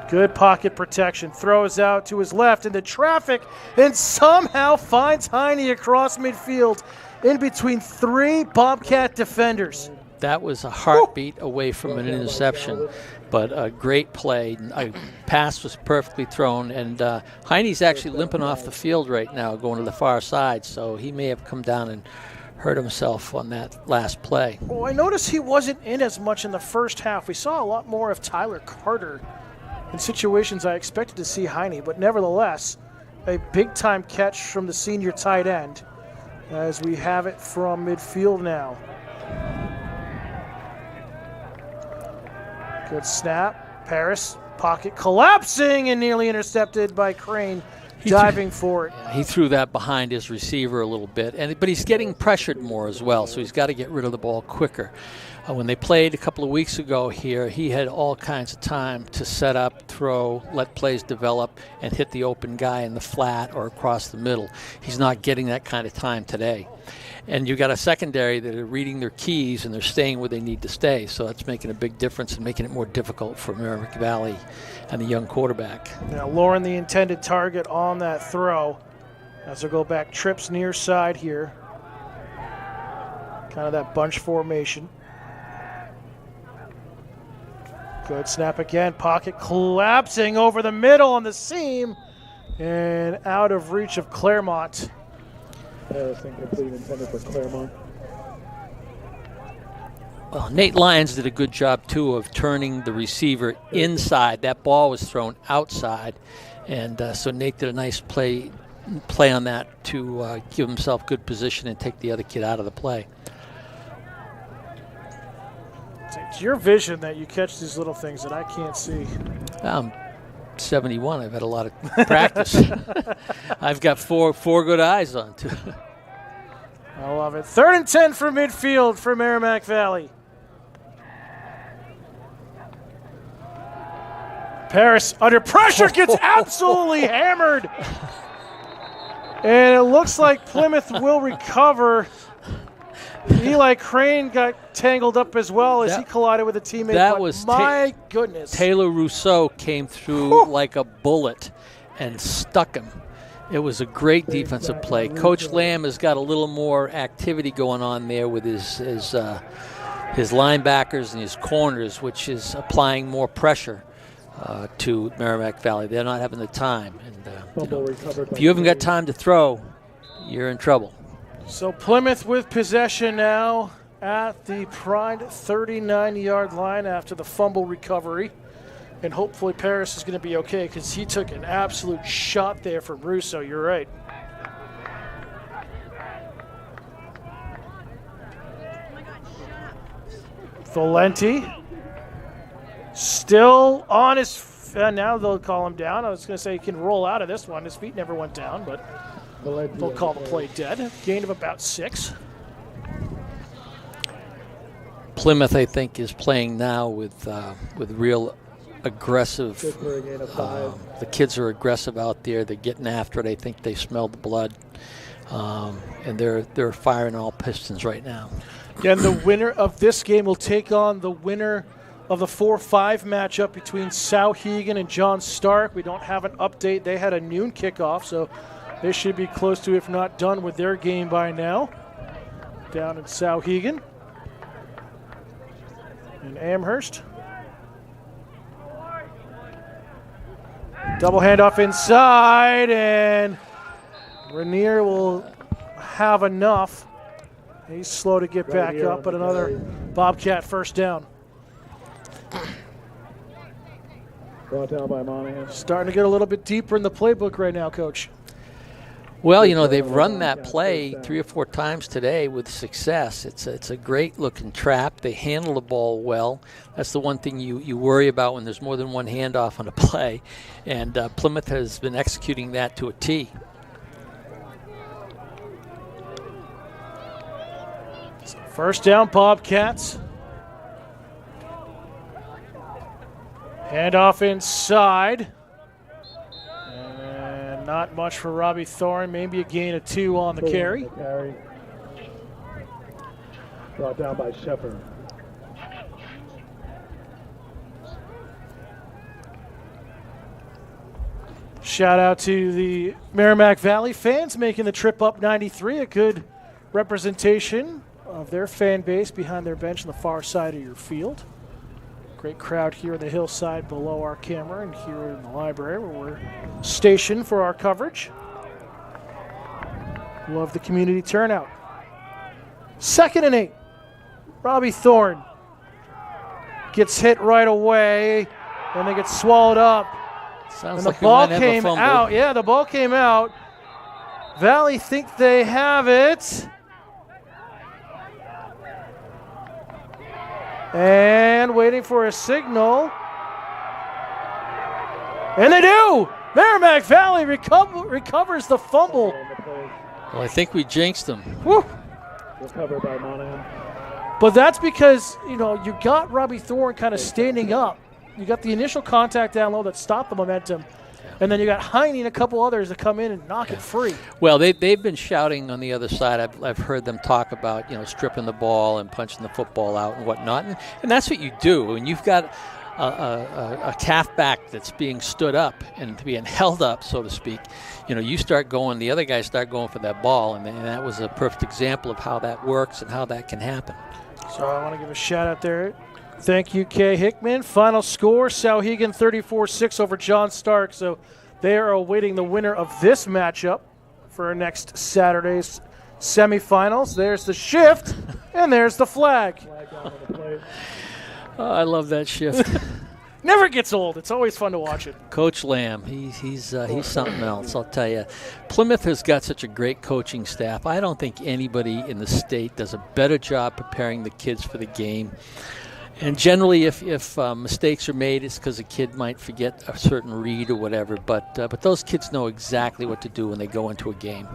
Good pocket protection. Throws out to his left into traffic and somehow finds Heine across midfield in between 3 Bobcat defenders. That was a heartbeat away from an interception, but a great play. A pass was perfectly thrown, and Heine's actually limping off the field right now going to the far side, so he may have come down and hurt himself on that last play. Well, I noticed he wasn't in as much in the first half. We saw a lot more of Tyler Carter in situations I expected to see Heine, but nevertheless, a big-time catch from the senior tight end as we have it from midfield now. Good snap. Paris, pocket collapsing and nearly intercepted by Crane, diving for it. Yeah, he threw that behind his receiver a little bit, but he's getting pressured more as well, so he's got to get rid of the ball quicker. When they played a couple of weeks ago here, he had all kinds of time to set up, throw, let plays develop, and hit the open guy in the flat or across the middle. He's not getting that kind of time today. And you've got a secondary that are reading their keys and they're staying where they need to stay, so that's making a big difference and making it more difficult for Merrimack Valley and the young quarterback. Now Lauren, the intended target on that throw, as they go back, trips near side here. Kind of that bunch formation. Good snap again. Pocket collapsing over the middle on the seam and out of reach of Claremont. Paris incomplete, intended for Claremont. Well, Nate Lyons did a good job, too, of turning the receiver inside. That ball was thrown outside, and so Nate did a nice play on that to give himself good position and take the other kid out of the play. It's your vision that you catch these little things that I can't see. I'm 71. I've had a lot of practice. I've got four good eyes on, too. I love it. 3rd and 10 from midfield for Merrimack Valley. Paris under pressure gets absolutely hammered. And it looks like Plymouth will recover. Eli Crane got tangled up as well as he collided with a teammate. That was my goodness. Taylor Rousseau came through like a bullet and stuck him. It was a great defensive play. Coach Lamb has got a little more activity going on there with his linebackers and his corners, which is applying more pressure to Merrimack Valley. They're not having the time. And if you haven't got time to throw, you're in trouble. So Plymouth with possession now at the Pride 39-yard line after the fumble recovery. And hopefully Paris is going to be okay because he took an absolute shot there from Russo. You're right. Valenti still on his now they'll call him down. I was going to say he can roll out of this one. His feet never went down, but they'll call the play dead. Gain of about 6. Plymouth, I think, is playing now with real aggressive. The kids are aggressive out there. They're getting after it. I think they smelled the blood, and they're firing all pistons right now. Yeah, and the winner of this game will take on the winner of the 4-5 matchup between Souhegan and John Stark. We don't have an update. They had a noon kickoff, so they should be close to, if not done, with their game by now. Down in Souhegan. And Amherst. Double handoff inside, and Rainier will have enough. He's slow to get back up, but another Bobcat first down. Brought down by Monahan. Starting to get a little bit deeper in the playbook right now, Coach. Well, you know, they've run that play 3 or 4 times today with success. It's a great-looking trap. They handle the ball well. That's the one thing you worry about when there's more than one handoff on a play. And Plymouth has been executing that to a T. First down, Bobcats. Handoff inside. And not much for Robbie Thorne. Maybe a gain of 2 on the carry. Brought down by Shepard. Shout out to the Merrimack Valley fans making the trip up 93. A good representation of their fan base behind their bench on the far side of your field. Great crowd here on the hillside below our camera and here in the library where we're stationed for our coverage. Love the community turnout. 2nd and 8. Robbie Thorne gets hit right away and they get swallowed up. Sounds and like the ball came out. Yeah, the ball came out. Valley think they have it. And waiting for a signal. And they do! Merrimack Valley recovers the fumble. Well, I think we jinxed them. Woo. Recovered by Monahan. But that's because, you know, you got Robbie Thorne kind of standing up. You got the initial contact down low that stopped the momentum. And then you got Heine and a couple others that come in and knock it free. Well, they've been shouting on the other side. I've heard them talk about, you know, stripping the ball and punching the football out and whatnot. And that's what you do. When you've got a calf back that's being stood up and being held up, so to speak, you know, you start going, the other guys start going for that ball. And that was a perfect example of how that works and how that can happen. So I want to give a shout out there. Thank you, Kay Hickman. Final score, Souhegan 34-6 over John Stark. So they are awaiting the winner of this matchup for next Saturday's semifinals. There's the shift, and there's the flag. Oh, I love that shift. Never gets old. It's always fun to watch it. Coach Lamb, he's something else, I'll tell you. Plymouth has got such a great coaching staff. I don't think anybody in the state does a better job preparing the kids for the game. And generally, if mistakes are made, it's because a kid might forget a certain read or whatever. But those kids know exactly what to do when they go into a game.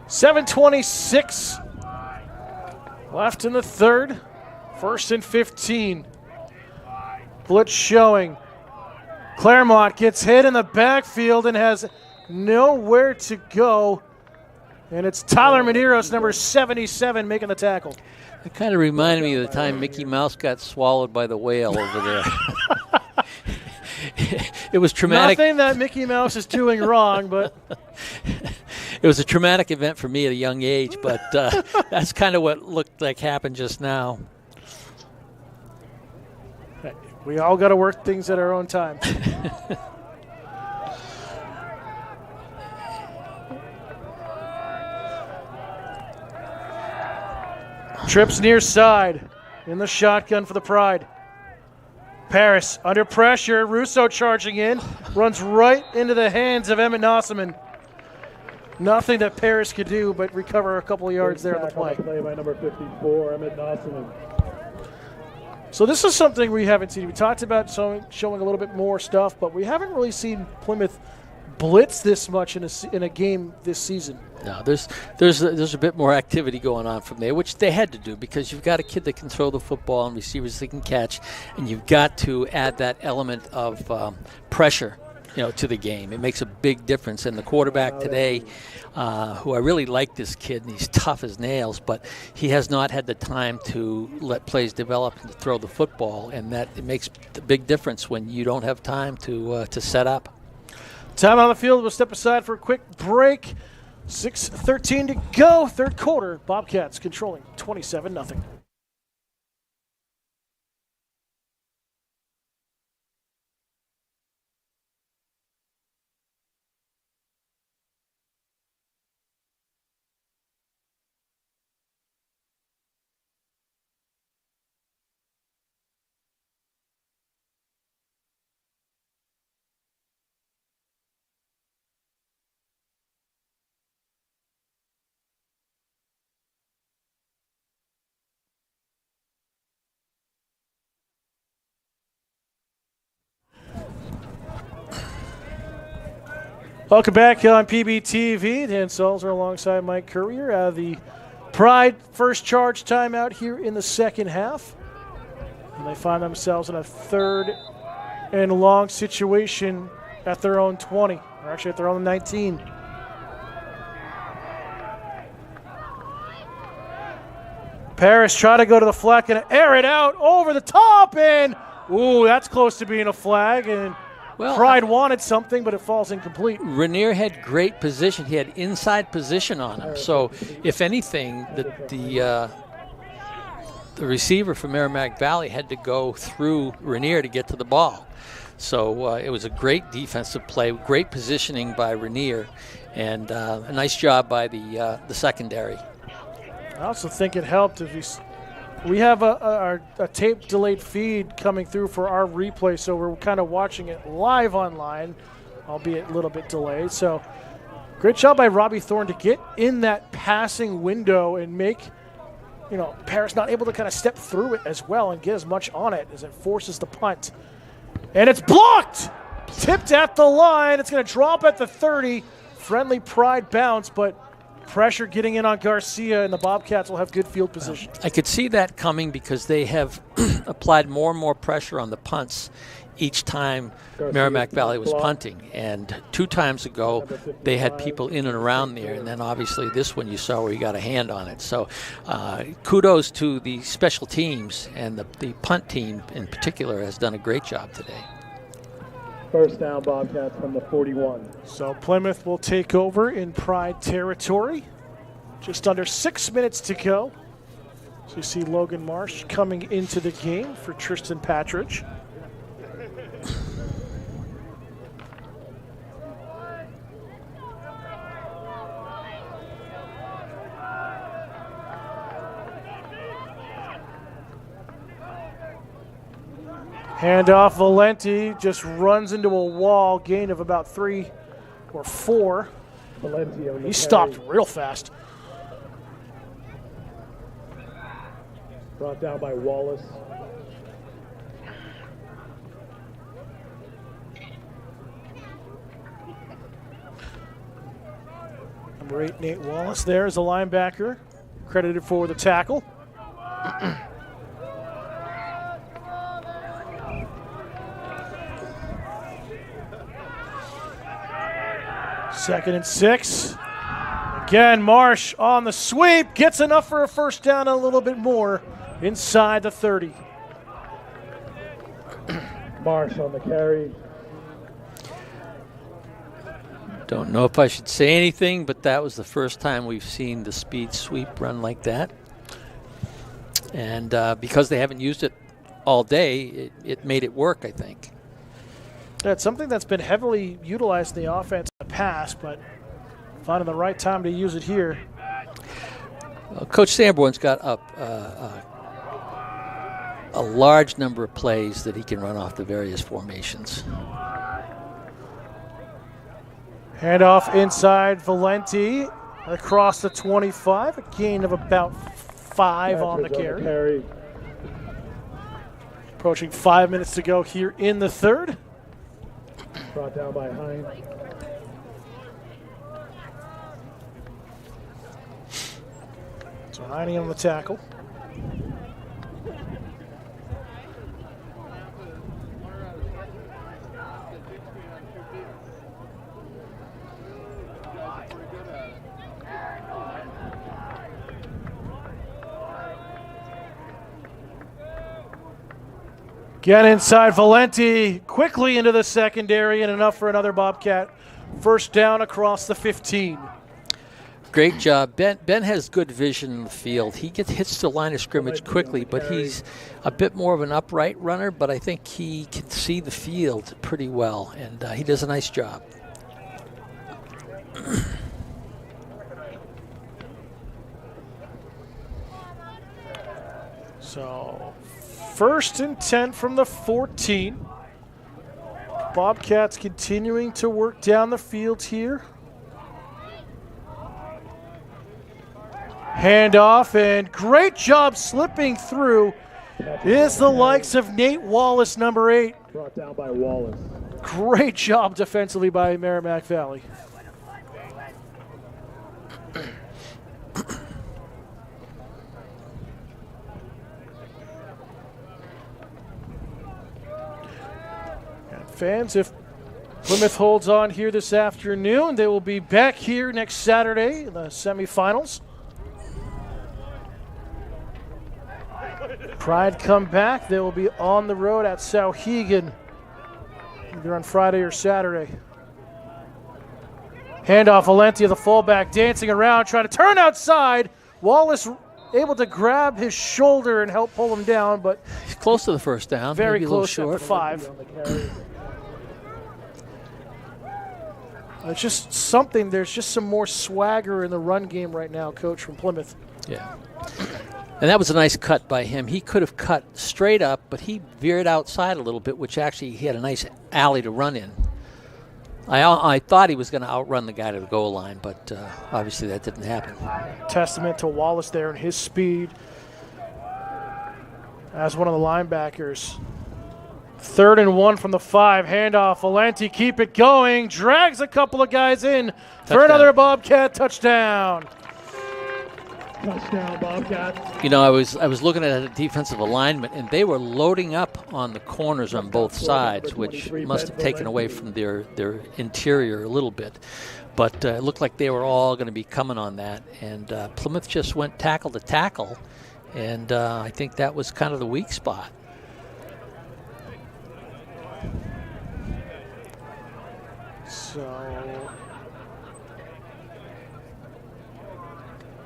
7:26 left in the third. 1st and 15. Blitz showing. Claremont gets hit in the backfield and has nowhere to go. And it's Tyler Medeiros, number 77, making the tackle. It kind of reminded me of the time Mickey Mouse got swallowed by the whale over there. It was traumatic. Nothing that Mickey Mouse is doing wrong, but it was a traumatic event for me at a young age, but that's kind of what looked like happened just now. We all got to work things at our own time. Trips near side in the shotgun for the Pride. Paris under pressure. Russo charging in. Runs right into the hands of Emmett Nossaman. Nothing that Paris could do but recover a couple of yards there on the play. Play by number 54, Emmett Nossaman. So this is something we haven't seen. We talked about showing a little bit more stuff, but we haven't really seen Plymouth blitz this much in a game this season. No, there's a bit more activity going on from there, which they had to do because you've got a kid that can throw the football and receivers that can catch, and you've got to add that element of pressure, you know, to the game. It makes a big difference. And the quarterback today, who I really like this kid, and he's tough as nails, but he has not had the time to let plays develop and to throw the football, and that it makes a big difference when you don't have time to set up. Time on the field. We'll step aside for a quick break. 6:13 to go, third quarter. Bobcats controlling 27-0. Welcome back on PBTV. Dan Salzer alongside Mike Courier. The Pride first charge timeout here in the second half. And they find themselves in a 3rd and long situation at their own 20, or actually at their own 19. Paris try to go to the flag and air it out over the top, and ooh, that's close to being a flag. And well, Pride wanted something, but it falls incomplete. Rainier had great position. He had inside position on him. So, if anything, the receiver from Merrimack Valley had to go through Rainier to get to the ball. So it was a great defensive play, great positioning by Rainier, and a nice job by the secondary. I also think it helped if we have a tape delayed feed coming through for our replay, so we're kind of watching it live online, albeit a little bit delayed. So great job by Robbie Thorne to get in that passing window and make, Paris not able to kind of step through it as well and get as much on it as it forces the punt. And it's blocked! Tipped at the line. It's going to drop at the 30. Friendly Pride bounce, but pressure getting in on Garcia, and the Bobcats will have good field position. I could see that coming because they have applied more and more pressure on the punts each time Merrimack Valley was punting. And 2 times ago, they had people in and around there. And then obviously this one you saw where you got a hand on it. So kudos to the special teams, and the punt team in particular has done a great job today. First down, Bobcats from the 41. So Plymouth will take over in Pride territory. Just under 6 minutes to go. So you see Logan Marsh coming into the game for Tristan Patridge. Handoff, Valenti just runs into a wall, gain of about 3 or 4. He stopped real fast. Brought down by Wallace. Number 8, Nate Wallace there is a linebacker, credited for the tackle. Second and 6. Again, Marsh on the sweep. Gets enough for a first down and a little bit more inside the 30. Marsh on the carry. Don't know if I should say anything, but that was the first time we've seen the speed sweep run like that. And because they haven't used it all day, it made it work, I think. Yeah, it's something that's been heavily utilized in the offense in the past, but finding the right time to use it here. Well, Coach Sanborn's got up a large number of plays that he can run off the various formations. Handoff inside, Valenti across the 25, a gain of about 5 on the carry. Approaching 5 minutes to go here in the 3rd. Brought down by Hines. So Heine on the tackle. Get inside, Valenti quickly into the secondary, and enough for another Bobcat first down across the 15. Great job. Ben has good vision in the field. He hits the line of scrimmage quickly, but he's a bit more of an upright runner, but I think he can see the field pretty well, and he does a nice job. So, 1st and 10 from the 14. Bobcats continuing to work down the field here. Handoff, and great job slipping through is the likes of Nate Wallace, number 8. Brought down by Wallace. Great job defensively by Merrimack Valley. And fans, if Plymouth holds on here this afternoon, they will be back here next Saturday in the semifinals. Pride come back. They will be on the road at Sauhegan either on Friday or Saturday. Handoff, Valenti, the fullback, dancing around, trying to turn outside. Wallace able to grab his shoulder and help pull him down, but he's close to the first down. Very maybe close a little at short. 5. It's just something. There's just some more swagger in the run game right now, Coach, from Plymouth. Yeah. And that was a nice cut by him. He could have cut straight up, but he veered outside a little bit, which actually he had a nice alley to run in. I thought he was going to outrun the guy to the goal line, but obviously that didn't happen. Testament to Wallace there and his speed as one of the linebackers. 3rd and 1 from the 5. Handoff, Valenti, keep it going. Drags a couple of guys in for another Bobcat touchdown. Touchdown, Bobcats. You know, I was looking at the defensive alignment, and they were loading up on the corners on both sides, which must have taken away from their interior a little bit. But it looked like they were all going to be coming on that, and Plymouth just went tackle to tackle, and I think that was kind of the weak spot. So,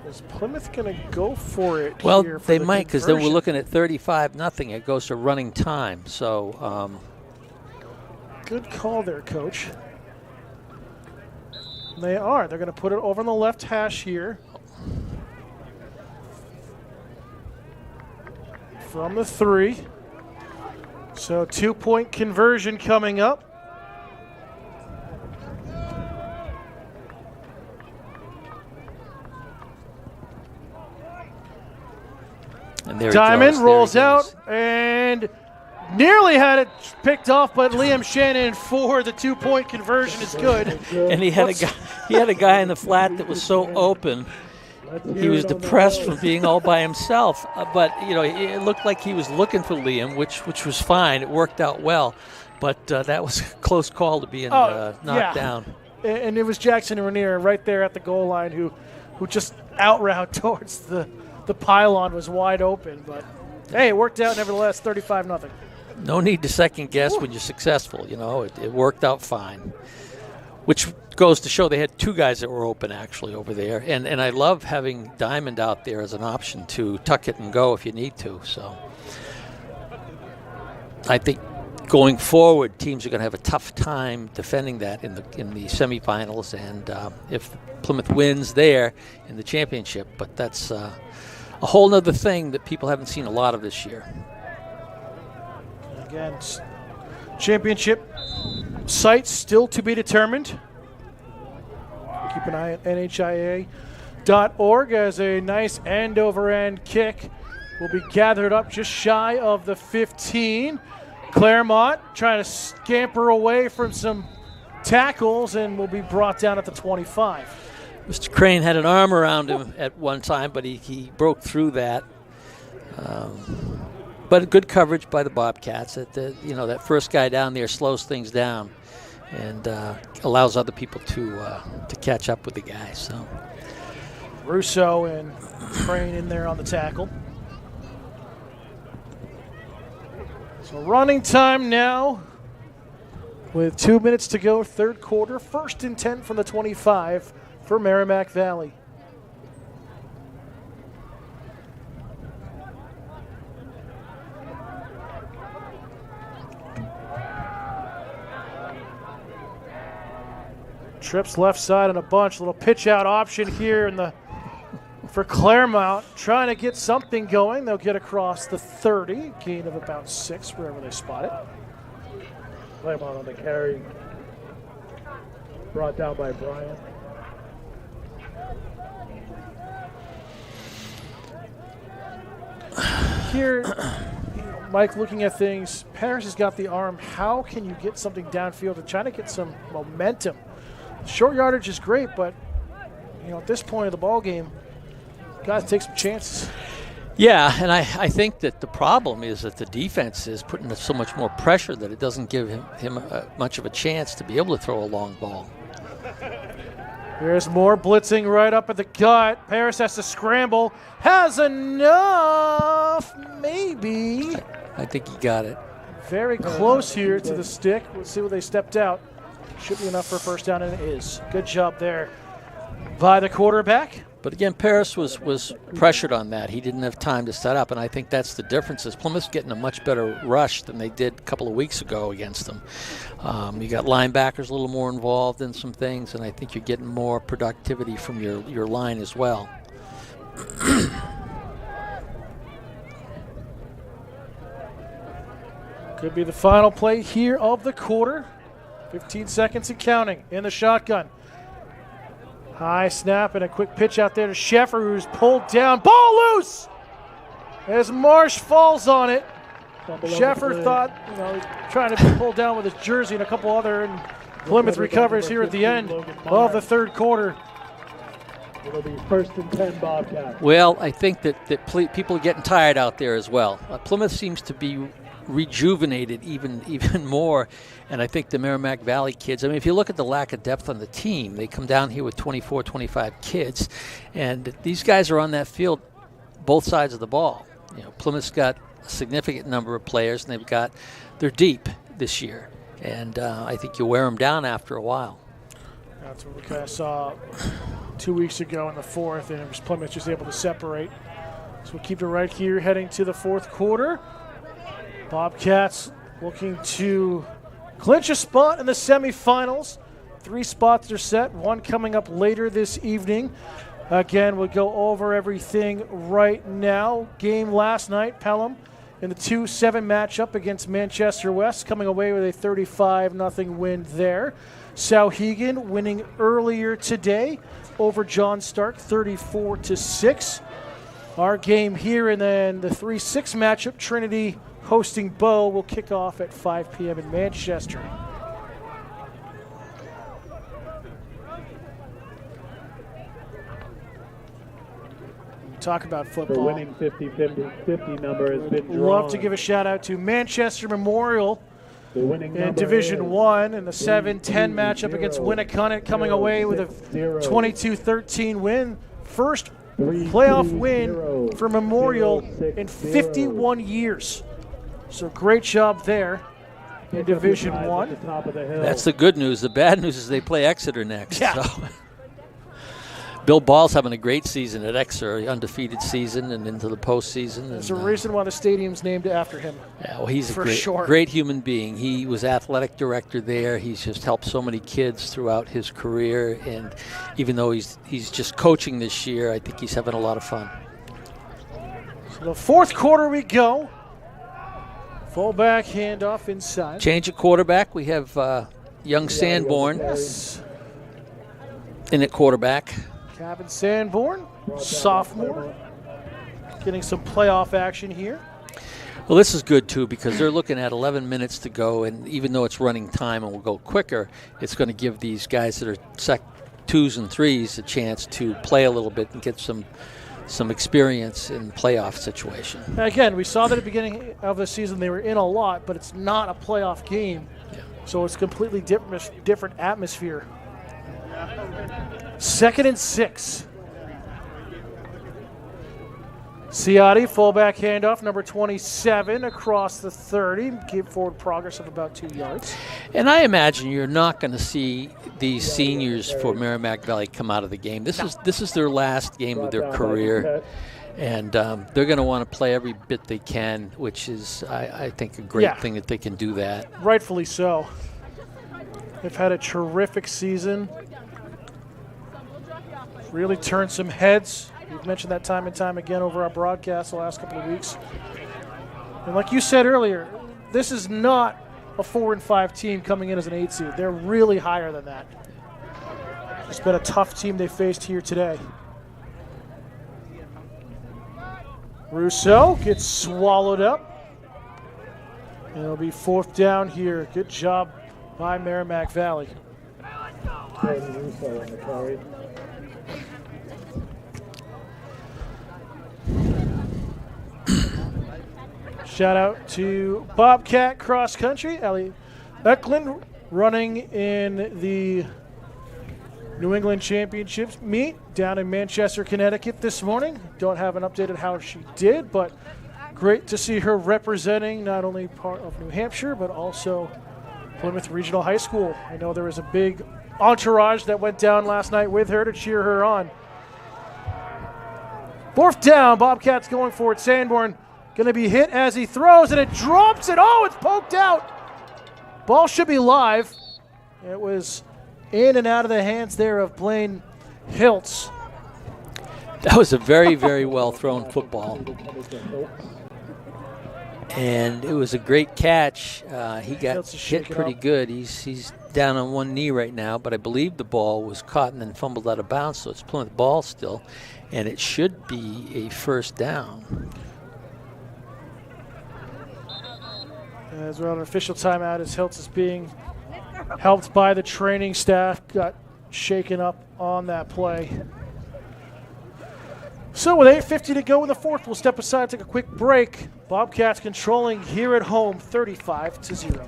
is Plymouth going to go for it? Well, here for they the might, because then we're conversion? looking at 35-0. It goes to running time. So, Good call there, Coach. They are. They're going to put it over on the left hash here. From the 3. So 2-point conversion coming up. and there Diamond he goes. rolls There he out goes. and nearly had it picked off, but Liam Shannon for the 2-point conversion is good. And he had a guy in the flat that was so open. He was depressed from being all by himself, but you know it looked like he was looking for Liam, which was fine. It worked out well, but that was a close call to being knocked down. And it was Jackson Rainier right there at the goal line who just out route towards the pylon, was wide open. But hey, it worked out nevertheless. 35-0. No need to second guess when you're successful. You know it worked out fine, which goes to show they had 2 guys that were open actually over there. And I love having Diamond out there as an option to tuck it and go if you need to. So I think going forward, teams are going to have a tough time defending that in the semifinals, and if Plymouth wins there in the championship. But that's a whole other thing that people haven't seen a lot of this year. Again, championship site still to be determined. Keep an eye at NHIAA.org as a nice end-over-end kick will be gathered up just shy of the 15. Claremont trying to scamper away from some tackles and will be brought down at the 25. Mr. Crane had an arm around him at one time, but he broke through that. But good coverage by the Bobcats. That first guy down there slows things down and allows other people to catch up with the guy. So Russo and Crane in there on the tackle. So running time now with 2 minutes to go, 3rd quarter. 1st and 10 from the 25 for Merrimack Valley. Trips left side on a bunch. Little pitch out option here for Claremont. Trying to get something going. They'll get across the 30. Gain of about 6 wherever they spot it. Claremont on the carry. Brought down by Bryant. Here, Mike, looking at things, Parrish has got the arm. How can you get something downfield to try to get some momentum? Short yardage is great, but at this point of the ball game, got to take some chances. Yeah, and I think that the problem is that the defense is putting so much more pressure that it doesn't give him much of a chance to be able to throw a long ball. There's more blitzing right up at the gut. Paris has to scramble. Has enough, maybe. I think he got it. Very close here to the stick. Let's see where they stepped out. Should be enough for a first down, and it is. Good job there by the quarterback. But again, Paris was pressured on that. He didn't have time to set up, and I think that's the difference. Is Plymouth's getting a much better rush than they did a couple of weeks ago against them. You got linebackers a little more involved in some things, and I think you're getting more productivity from your line as well. Could be the final play here of the quarter. 15 seconds and counting in the shotgun. High snap and a quick pitch out there to Sheffer, who's pulled down. Ball loose as Marsh falls on it. Sheffer thought, trying to be pulled down with his jersey and a couple other, and Plymouth recovers here at the end of the third quarter. It'll be 1st and 10 Bobcats. Well, I think that people are getting tired out there as well. Plymouth seems to be rejuvenated even more, and I think the Merrimack Valley kids, if you look at the lack of depth on the team, they come down here with 24, 25 kids, and these guys are on that field both sides of the ball. Plymouth's got a significant number of players, and they're deep this year, and I think you wear them down after a while. That's what we kind of saw 2 weeks ago in the fourth, and it was Plymouth just able to separate. So we'll keep it right here heading to the fourth quarter. Bobcats looking to clinch a spot in the semifinals. 3 spots are set, one coming up later this evening. Again, we'll go over everything right now. Game last night, Pelham in the 2-7 matchup against Manchester West, coming away with a 35-0 win there. Souhegan winning earlier today over John Stark, 34-6. Our game here, and then the 3-6 matchup, Trinity hosting Bow, will kick off at 5 p.m. in Manchester. Talk about football. The winning 50-50 number has been drawn. Love to give a shout out to Manchester Memorial in Division 1 in the 7-10 matchup against Winnicott, coming away with a 22-13 win. First playoff win for Memorial in 51 years. So great job there in Division 1. That's the good news. The bad news is they play Exeter next. Yeah. So. Bill Ball's having a great season at Exeter, undefeated season and into the postseason. There's a reason why the stadium's named after him. Yeah, well, he's a great human being. He was athletic director there. He's just helped so many kids throughout his career, and even though he's just coaching this year, I think he's having a lot of fun. So the fourth quarter we go. Fullback handoff inside. Change of quarterback. We have young Sanborn in at quarterback. Kevin Sanborn, sophomore, getting some playoff action here. Well, this is good, too, because they're looking at 11 minutes to go, and even though it's running time and will go quicker, it's going to give these guys that are 2s and 3s a chance to play a little bit and get some experience in the playoff situation. Again, we saw that at the beginning of the season they were in a lot, but it's not a playoff game, so it's completely different atmosphere. 2nd and 6. Ciotti, fullback handoff, number 27, across the 30. Keep forward progress of about 2 yards. And I imagine you're not going to see these seniors for Merrimack Valley come out of the game. This is their last game of their career, and they're going to want to play every bit they can, which is, I think, a great thing that they can do that. Rightfully so. They've had a terrific season. Really turned some heads. We've mentioned that time and time again over our broadcast the last couple of weeks. And like you said earlier, this is not a 4-5 team coming in as an 8 seed. They're really higher than that. It's been a tough team they faced here today. Rousseau gets swallowed up. It'll be 4th down here. Good job by Merrimack Valley. Jordan Russo on the carry. Shout out to Bobcat Cross Country. Ellie Eklund running in the New England Championships meet down in Manchester, Connecticut this morning. Don't have an update on how she did, but great to see her representing not only part of New Hampshire, but also Plymouth Regional High School. I know there was a big entourage that went down last night with her to cheer her on. 4th down, Bobcats going for it. Sanborn going to be hit as he throws, and it drops it. Oh, it's poked out. Ball should be live. It was in and out of the hands there of Blaine Hiltz. That was a very, very well thrown football. And it was a great catch. He got hit pretty good. He's down on one knee right now, but I believe the ball was caught and then fumbled out of bounds, so it's Plymouth ball still, and it should be a 1st down. As we're on an official timeout, as Hiltz is being helped by the training staff, got shaken up on that play. So with 8:50 to go in the 4th, we'll step aside, take a quick break. Bobcats controlling here at home, 35-0.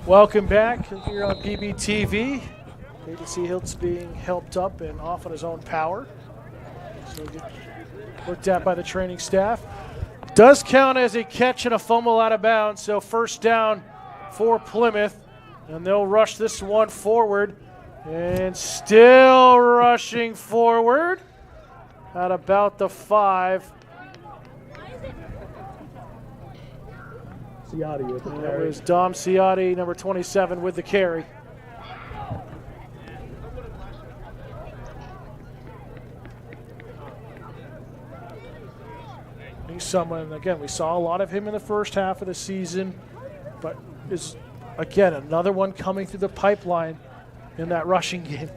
Welcome back here on PBTV. Great to see Hiltz being helped up and off on his own power. So get looked at by the training staff. Does count as a catch and a fumble out of bounds, so 1st down for Plymouth. And they'll rush this one forward. And still rushing forward at about the 5. Ciotti with the It carry. was Dom Ciotti, number 27, with the carry. He's someone, again, we saw a lot of him in the first half of the season, but is, again, another one coming through the pipeline in that rushing game.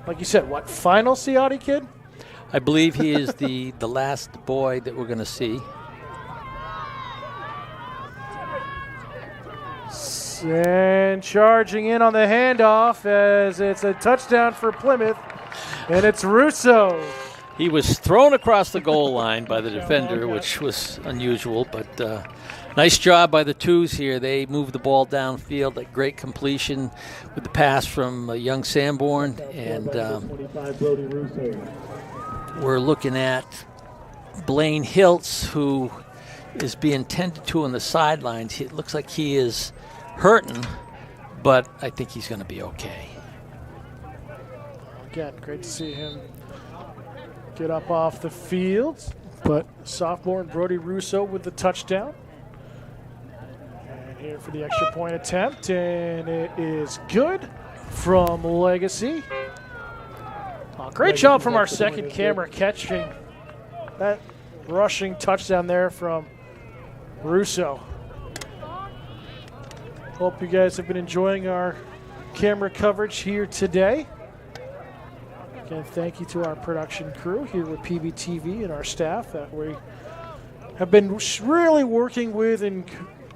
Like you said, what, final Ciotti kid? I believe he is the last boy that we're going to see. And charging in on the handoff as it's a touchdown for Plymouth, and it's Russo. He was thrown across the goal line by the defender, which was unusual, but nice job by the Twos here. They moved the ball downfield, a great completion with the pass from young Sanborn, and we're looking at Blaine Hiltz, who is being tended to on the sidelines. It looks like he is hurting, but I think he's going to be okay. Again, great to see him get up off the field, but sophomore Brody Russo with the touchdown. And here for the extra point attempt, and it is good from Legacy. Oh, great job from our second camera catching that rushing touchdown there from Russo. Hope you guys have been enjoying our camera coverage here today. Again, thank you to our production crew here with PBTV and our staff that we have been really working with in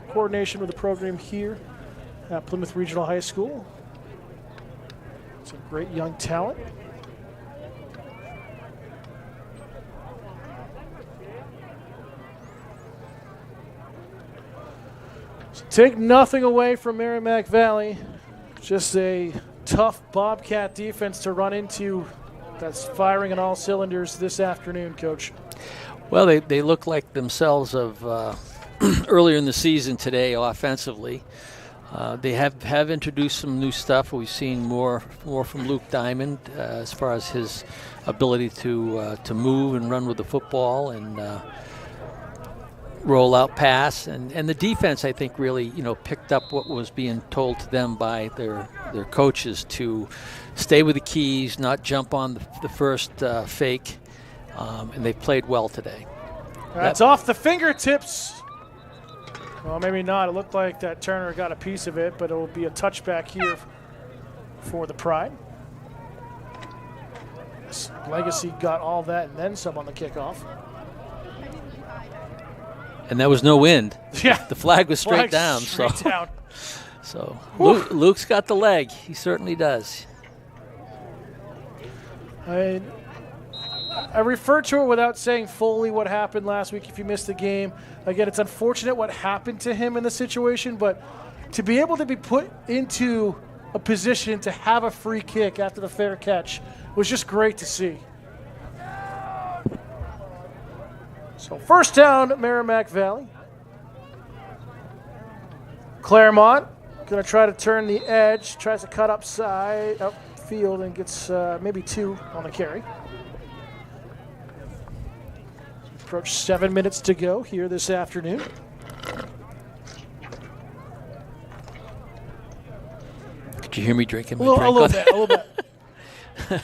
coordination with the program here at Plymouth Regional High School. Some great young talent. So take nothing away from Merrimack Valley. Just a tough Bobcat defense to run into that's firing on all cylinders this afternoon, Coach. Well, they look like themselves of earlier in the season today offensively. They have introduced some new stuff. We've seen more from Luke Diamond as far as his ability to move and run with the football and roll out pass. And the defense, I think, really picked up what was being told to them by their coaches to stay with the keys, not jump on the first fake, and they played well today. That's off the fingertips. Well, maybe not. It looked like that Turner got a piece of it, but it will be a touchback here for the Pride. Legacy got all that and then some on the kickoff. And there was no wind. Yeah. The flag was straight down. So Luke's got the leg. He certainly does. I refer to it without saying fully what happened last week if you missed the game. Again, it's unfortunate what happened to him in the situation, but to be able to be put into a position to have a free kick after the fair catch was just great to see. So first down, Merrimack Valley. Claremont going to try to turn the edge, tries to cut upfield, and gets maybe 2 on the carry. Approach 7 minutes to go here this afternoon. Could you hear me drinking my drink? A little bit.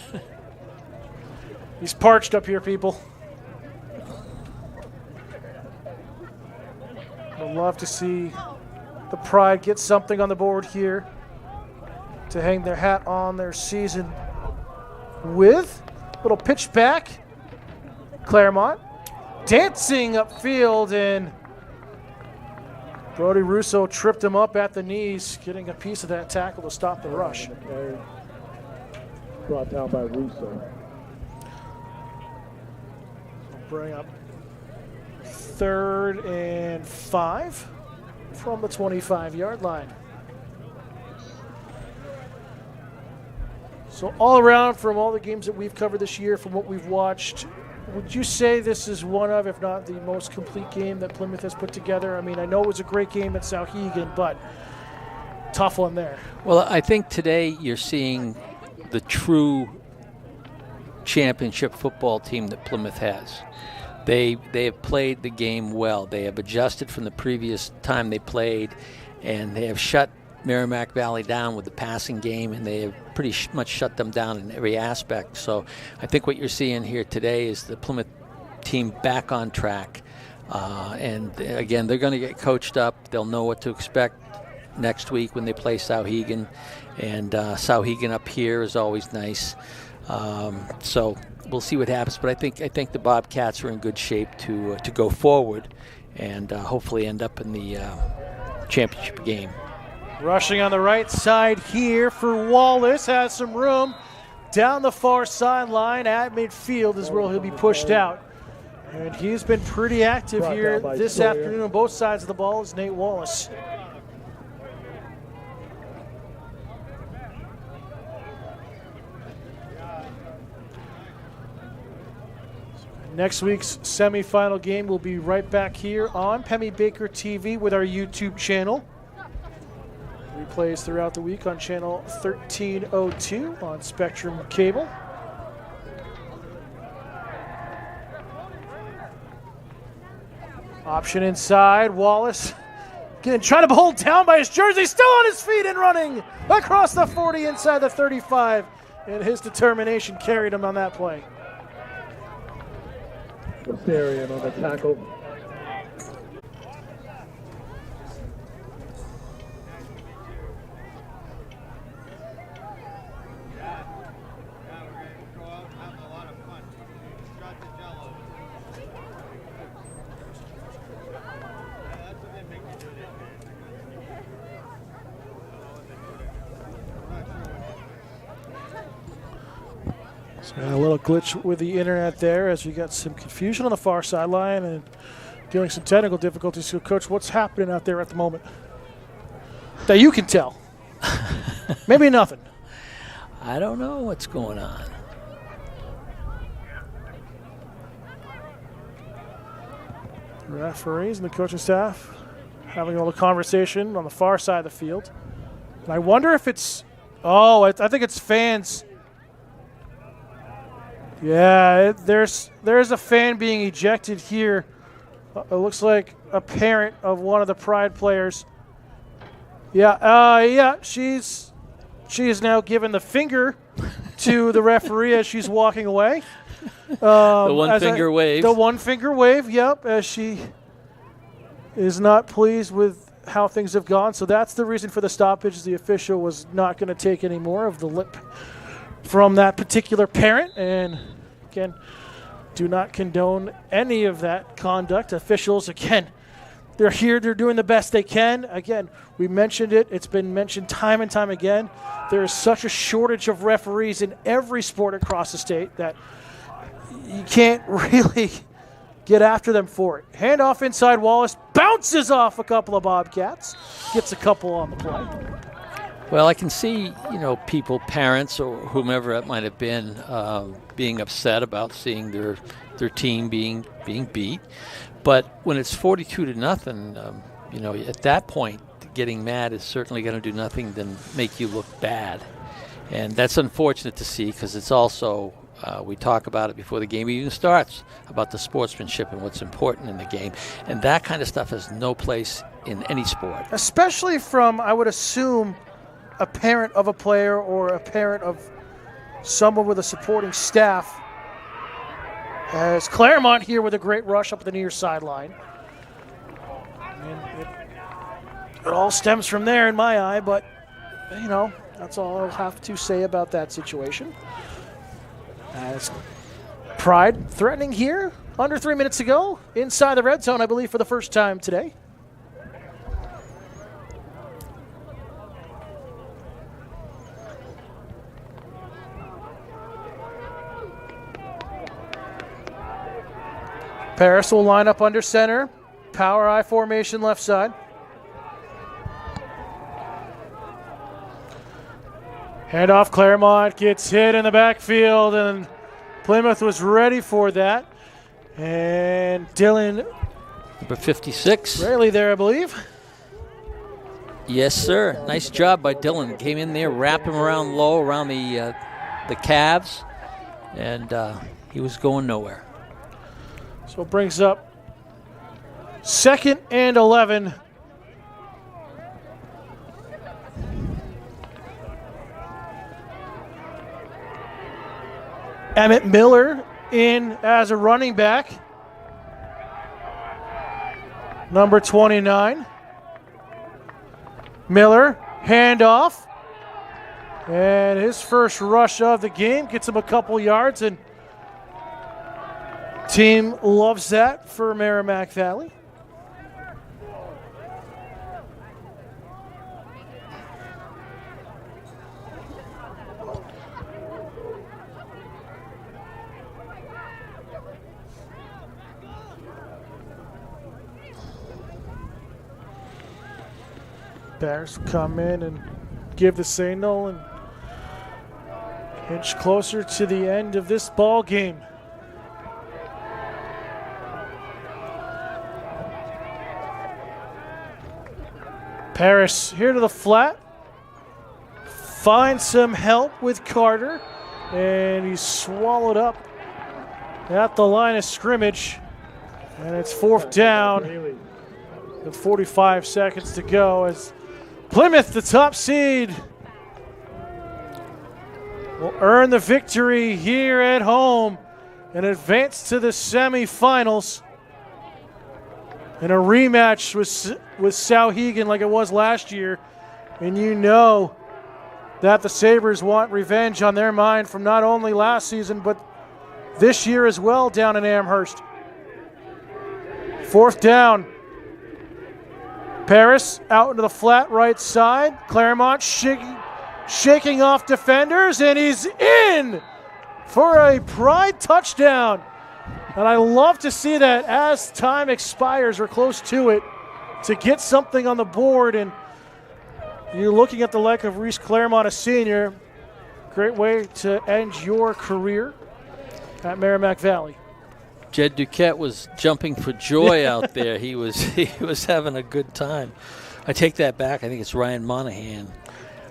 He's parched up here, people. I'd love to see the Pride get something on the board here to hang their hat on their season with. Little pitch back. Claremont dancing upfield, and Brody Russo tripped him up at the knees, getting a piece of that tackle to stop the rush. Okay. Brought down by Russo. Bring up 3rd and 5 from the 25-yard line. So all around, from all the games that we've covered this year, from what we've watched, would you say this is one of, if not the most complete game that Plymouth has put together? I mean, I know it was a great game at Souhegan, but tough one there. Well, I think today you're seeing the true championship football team that Plymouth has. They have played the game well. They have adjusted from the previous time they played, and they have shut Merrimack Valley down with the passing game, and they have pretty much shut them down in every aspect. So I think what you're seeing here today is the Plymouth team back on track. And again, they're going to get coached up. They'll know what to expect next week when they play Souhegan. And Souhegan up here is always nice. So we'll see what happens. But I think the Bobcats are in good shape to go forward and hopefully end up in the championship game. Rushing on the right side here for Wallace, has some room. Down the far sideline at midfield is where he'll be pushed out. And he's been pretty active here this afternoon on both sides of the ball is Nate Wallace. Next week's semifinal game will be right back here on Pemmy Baker TV with our YouTube channel. Replays throughout the week on channel 1302 on Spectrum Cable. Option inside, Wallace again trying to hold down by his jersey, still on his feet and running across the 40 inside the 35, and his determination carried him on that play. Ostarian on the tackle. So a little glitch with the internet there as we got some confusion on the far sideline and dealing some technical difficulties. So, Coach, what's happening out there at the moment that you can tell? Maybe nothing. I don't know what's going on. The referees and the coaching staff having a little conversation on the far side of the field. And I wonder if it's, I think it's fans. Yeah, there's a fan being ejected here. It looks like a parent of one of the Pride players. She is now giving the finger to the referee as she's walking away. The one finger wave. The one finger wave, yep, as she is not pleased with how things have gone. So that's the reason for the stoppage. The official was not going to take any more of the lip from that particular parent. And again, do not condone any of that conduct. Officials, again, they're here, they're doing the best they can. Again, we mentioned it. It's been mentioned time and time again. There is such a shortage of referees in every sport across the state that you can't really get after them for it. Handoff inside, Wallace bounces off a couple of Bobcats, gets a couple on the play. Well, I can see, people, parents or whomever it might have been, being upset about seeing their team being beat. But when it's 42-0, at that point, getting mad is certainly going to do nothing than make you look bad. And that's unfortunate to see because it's also, we talk about it before the game even starts, about the sportsmanship and what's important in the game. And that kind of stuff has no place in any sport. Especially from, I would assume, a parent of a player or a parent of someone with a supporting staff. As Claremont here with a great rush up the near sideline. And it all stems from there in my eye, but, that's all I'll have to say about that situation. As Pride threatening here, under 3 minutes to go, inside the red zone, I believe, for the first time today. Paris will line up under center. Power I formation left side. Handoff, Claremont gets hit in the backfield, and Plymouth was ready for that. And Dylan. Number 56. Rarely there, I believe. Yes, sir. Nice job by Dylan. Came in there, wrapped him around low, around the calves, and he was going nowhere. So it brings up 2nd and 11. Emmett Miller in as a running back. Number 29. Miller, handoff. And his first rush of the game gets him a couple yards, and team loves that for Merrimack Valley. Bears come in and give the signal and inch closer to the end of this ball game. Paris here to the flat. Finds some help with Carter, and he's swallowed up at the line of scrimmage. And it's 4th down with 45 seconds to go as Plymouth, the top seed, will earn the victory here at home and advance to the semifinals in a rematch with Souhegan like it was last year. And you know that the Sabres want revenge on their mind from not only last season but this year as well down in Amherst. 4th down. Paris out into the flat right side. Claremont shaking off defenders, and he's in for a pride touchdown. And I love to see that as time expires or close to it to get something on the board. And you're looking at the like of Reese Claremont, a senior. Great way to end your career at Merrimack Valley. Jed Duquette was jumping for joy out there. He was having a good time. I take that back. I think it's Ryan Monahan.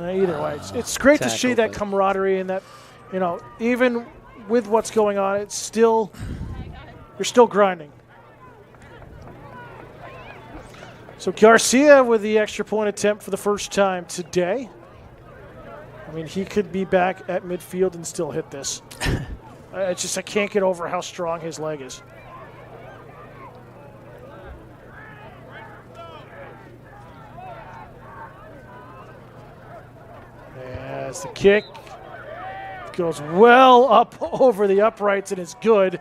Either way, it's great to see that camaraderie and that, you know, even with what's going on, it's still, you're still grinding. So Garcia with the extra point attempt for the first time today. I mean, he could be back at midfield and still hit this. I can't get over how strong his leg is. As the kick goes well up over the uprights and is good.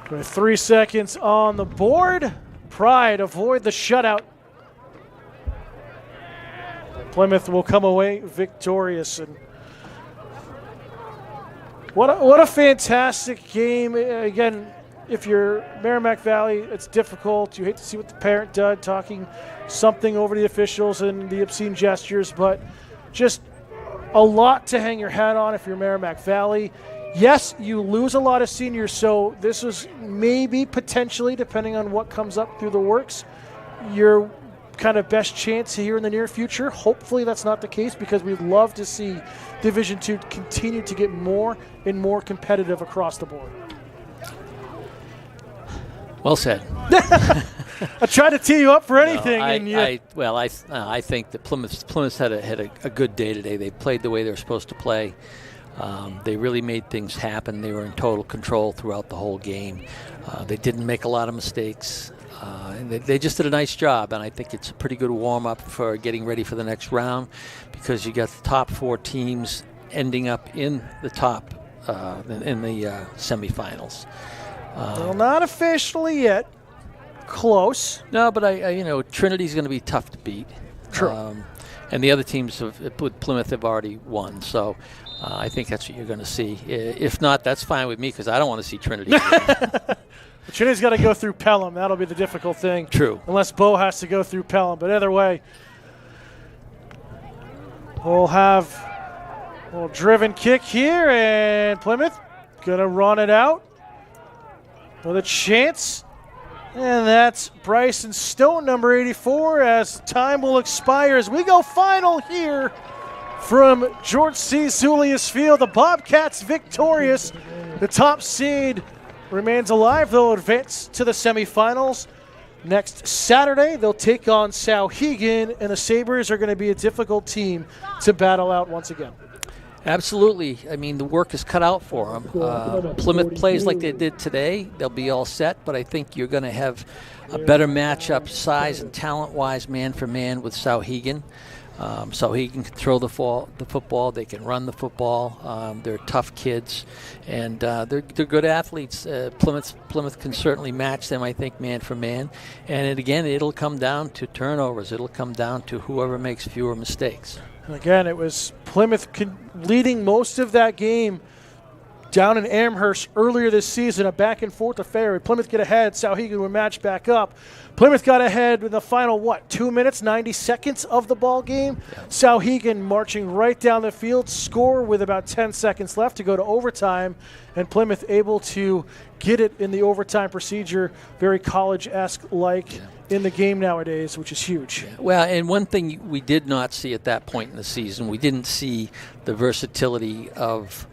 With 3 seconds on the board, Pride avoid the shutout. Plymouth will come away victorious. And what a fantastic game. Again, if you're Merrimack Valley, it's difficult. You hate to see what the parent did, talking something over the officials and the obscene gestures, but just a lot to hang your hat on if you're Merrimack Valley. Yes, you lose a lot of seniors, so this is maybe potentially, depending on what comes up through the works, your kind of best chance here in the near future. Hopefully that's not the case, because we'd love to see Division II continue to get more and more competitive across the board. Well said. I tried to tee you up for anything. I think that Plymouth had a good day today. They played the way they were supposed to play. They really made things happen. They were in total control throughout the whole game. They didn't make a lot of mistakes. They just did a nice job, and I think it's a pretty good warm-up for getting ready for the next round, because you got the top 4 teams ending up in the top in the semifinals. Well, not officially yet. Close. No, but Trinity's going to be tough to beat. True. And the other teams with Plymouth have already won, so I think that's what you're going to see. If not, that's fine with me, because I don't want to see Trinity. Trinity's got to go through Pelham. That'll be the difficult thing. True. Unless Bo has to go through Pelham. But either way, we'll have a little driven kick here, and Plymouth going to run it out with a chance. And that's Bryson Stone, number 84, as time will expire as we go final here from George C. Zulius Field. The Bobcats victorious. The top seed remains alive. They'll advance to the semifinals. Next Saturday, they'll take on Souhegan, and the Sabres are going to be a difficult team to battle out once again. Absolutely. I mean, the work is cut out for them. Plymouth plays like they did today. They'll be all set, but I think you're going to have a better matchup size and talent-wise, man for man, with Souhegan. Souhegan can throw the football. They can run the football. They're tough kids, and they're good athletes. Plymouth can certainly match them, I think, man for man. And again, it'll come down to turnovers. It'll come down to whoever makes fewer mistakes. And again, it was Plymouth leading most of that game Down in Amherst earlier this season, a back-and-forth affair. Plymouth get ahead. Souhegan would match back up. Plymouth got ahead in the final, 2 minutes, 90 seconds of the ball game. Yeah. Souhegan marching right down the field, score with about 10 seconds left to go to overtime, and Plymouth able to get it in the overtime procedure, very college-esque like in the game nowadays, which is huge. Yeah. Well, and one thing we did not see at that point in the season, we didn't see the versatility of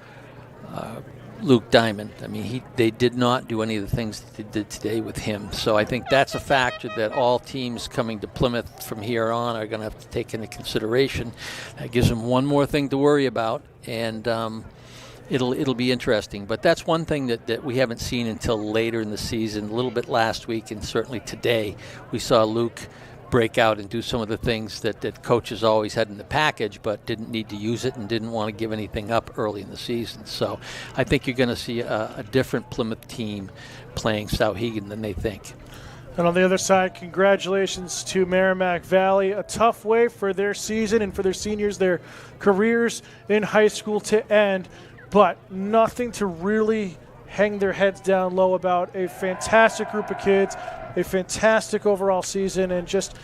Luke Diamond. I mean, they did not do any of the things that they did today with him. So I think that's a factor that all teams coming to Plymouth from here on are going to have to take into consideration. That gives them one more thing to worry about, and it'll be interesting. But that's one thing that we haven't seen until later in the season. A little bit last week, and certainly today, we saw Luke break out and do some of the things that coaches always had in the package, but didn't need to use it and didn't want to give anything up early in the season. So I think you're going to see a different Plymouth team playing Souhegan than they think. And on the other side, congratulations to Merrimack Valley. A tough way for their season and for their seniors, their careers in high school to end, but nothing to really hang their heads down low about. A fantastic group of kids, a fantastic overall season, and just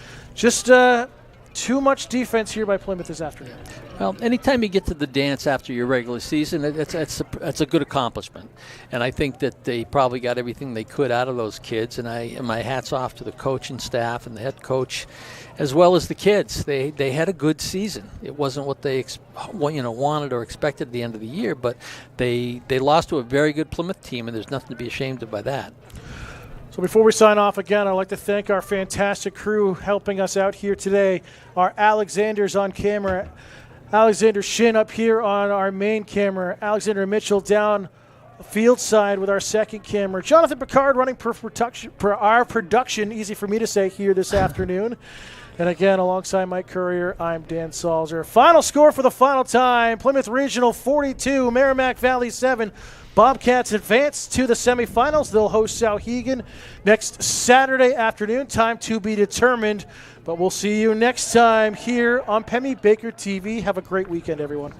too much defense here by Plymouth this afternoon. Well, anytime you get to the dance after your regular season, it's a good accomplishment. And I think that they probably got everything they could out of those kids. And my hat's off to the coaching staff and the head coach, as well as the kids. They had a good season. It wasn't what they wanted or expected at the end of the year, but they lost to a very good Plymouth team, and there's nothing to be ashamed of by that. So before we sign off again, I'd like to thank our fantastic crew helping us out here today. Our Alexander's on camera. Alexander Shin up here on our main camera. Alexander Mitchell down field side with our second camera. Jonathan Picard running per our production, easy for me to say here this afternoon. And again, alongside Mike Courier, I'm Dan Salzer. Final score for the final time, Plymouth Regional 42, Merrimack Valley 7. Bobcats advance to the semifinals. They'll host Souhegan next Saturday afternoon. Time to be determined. But we'll see you next time here on Pemmy Baker TV. Have a great weekend, everyone.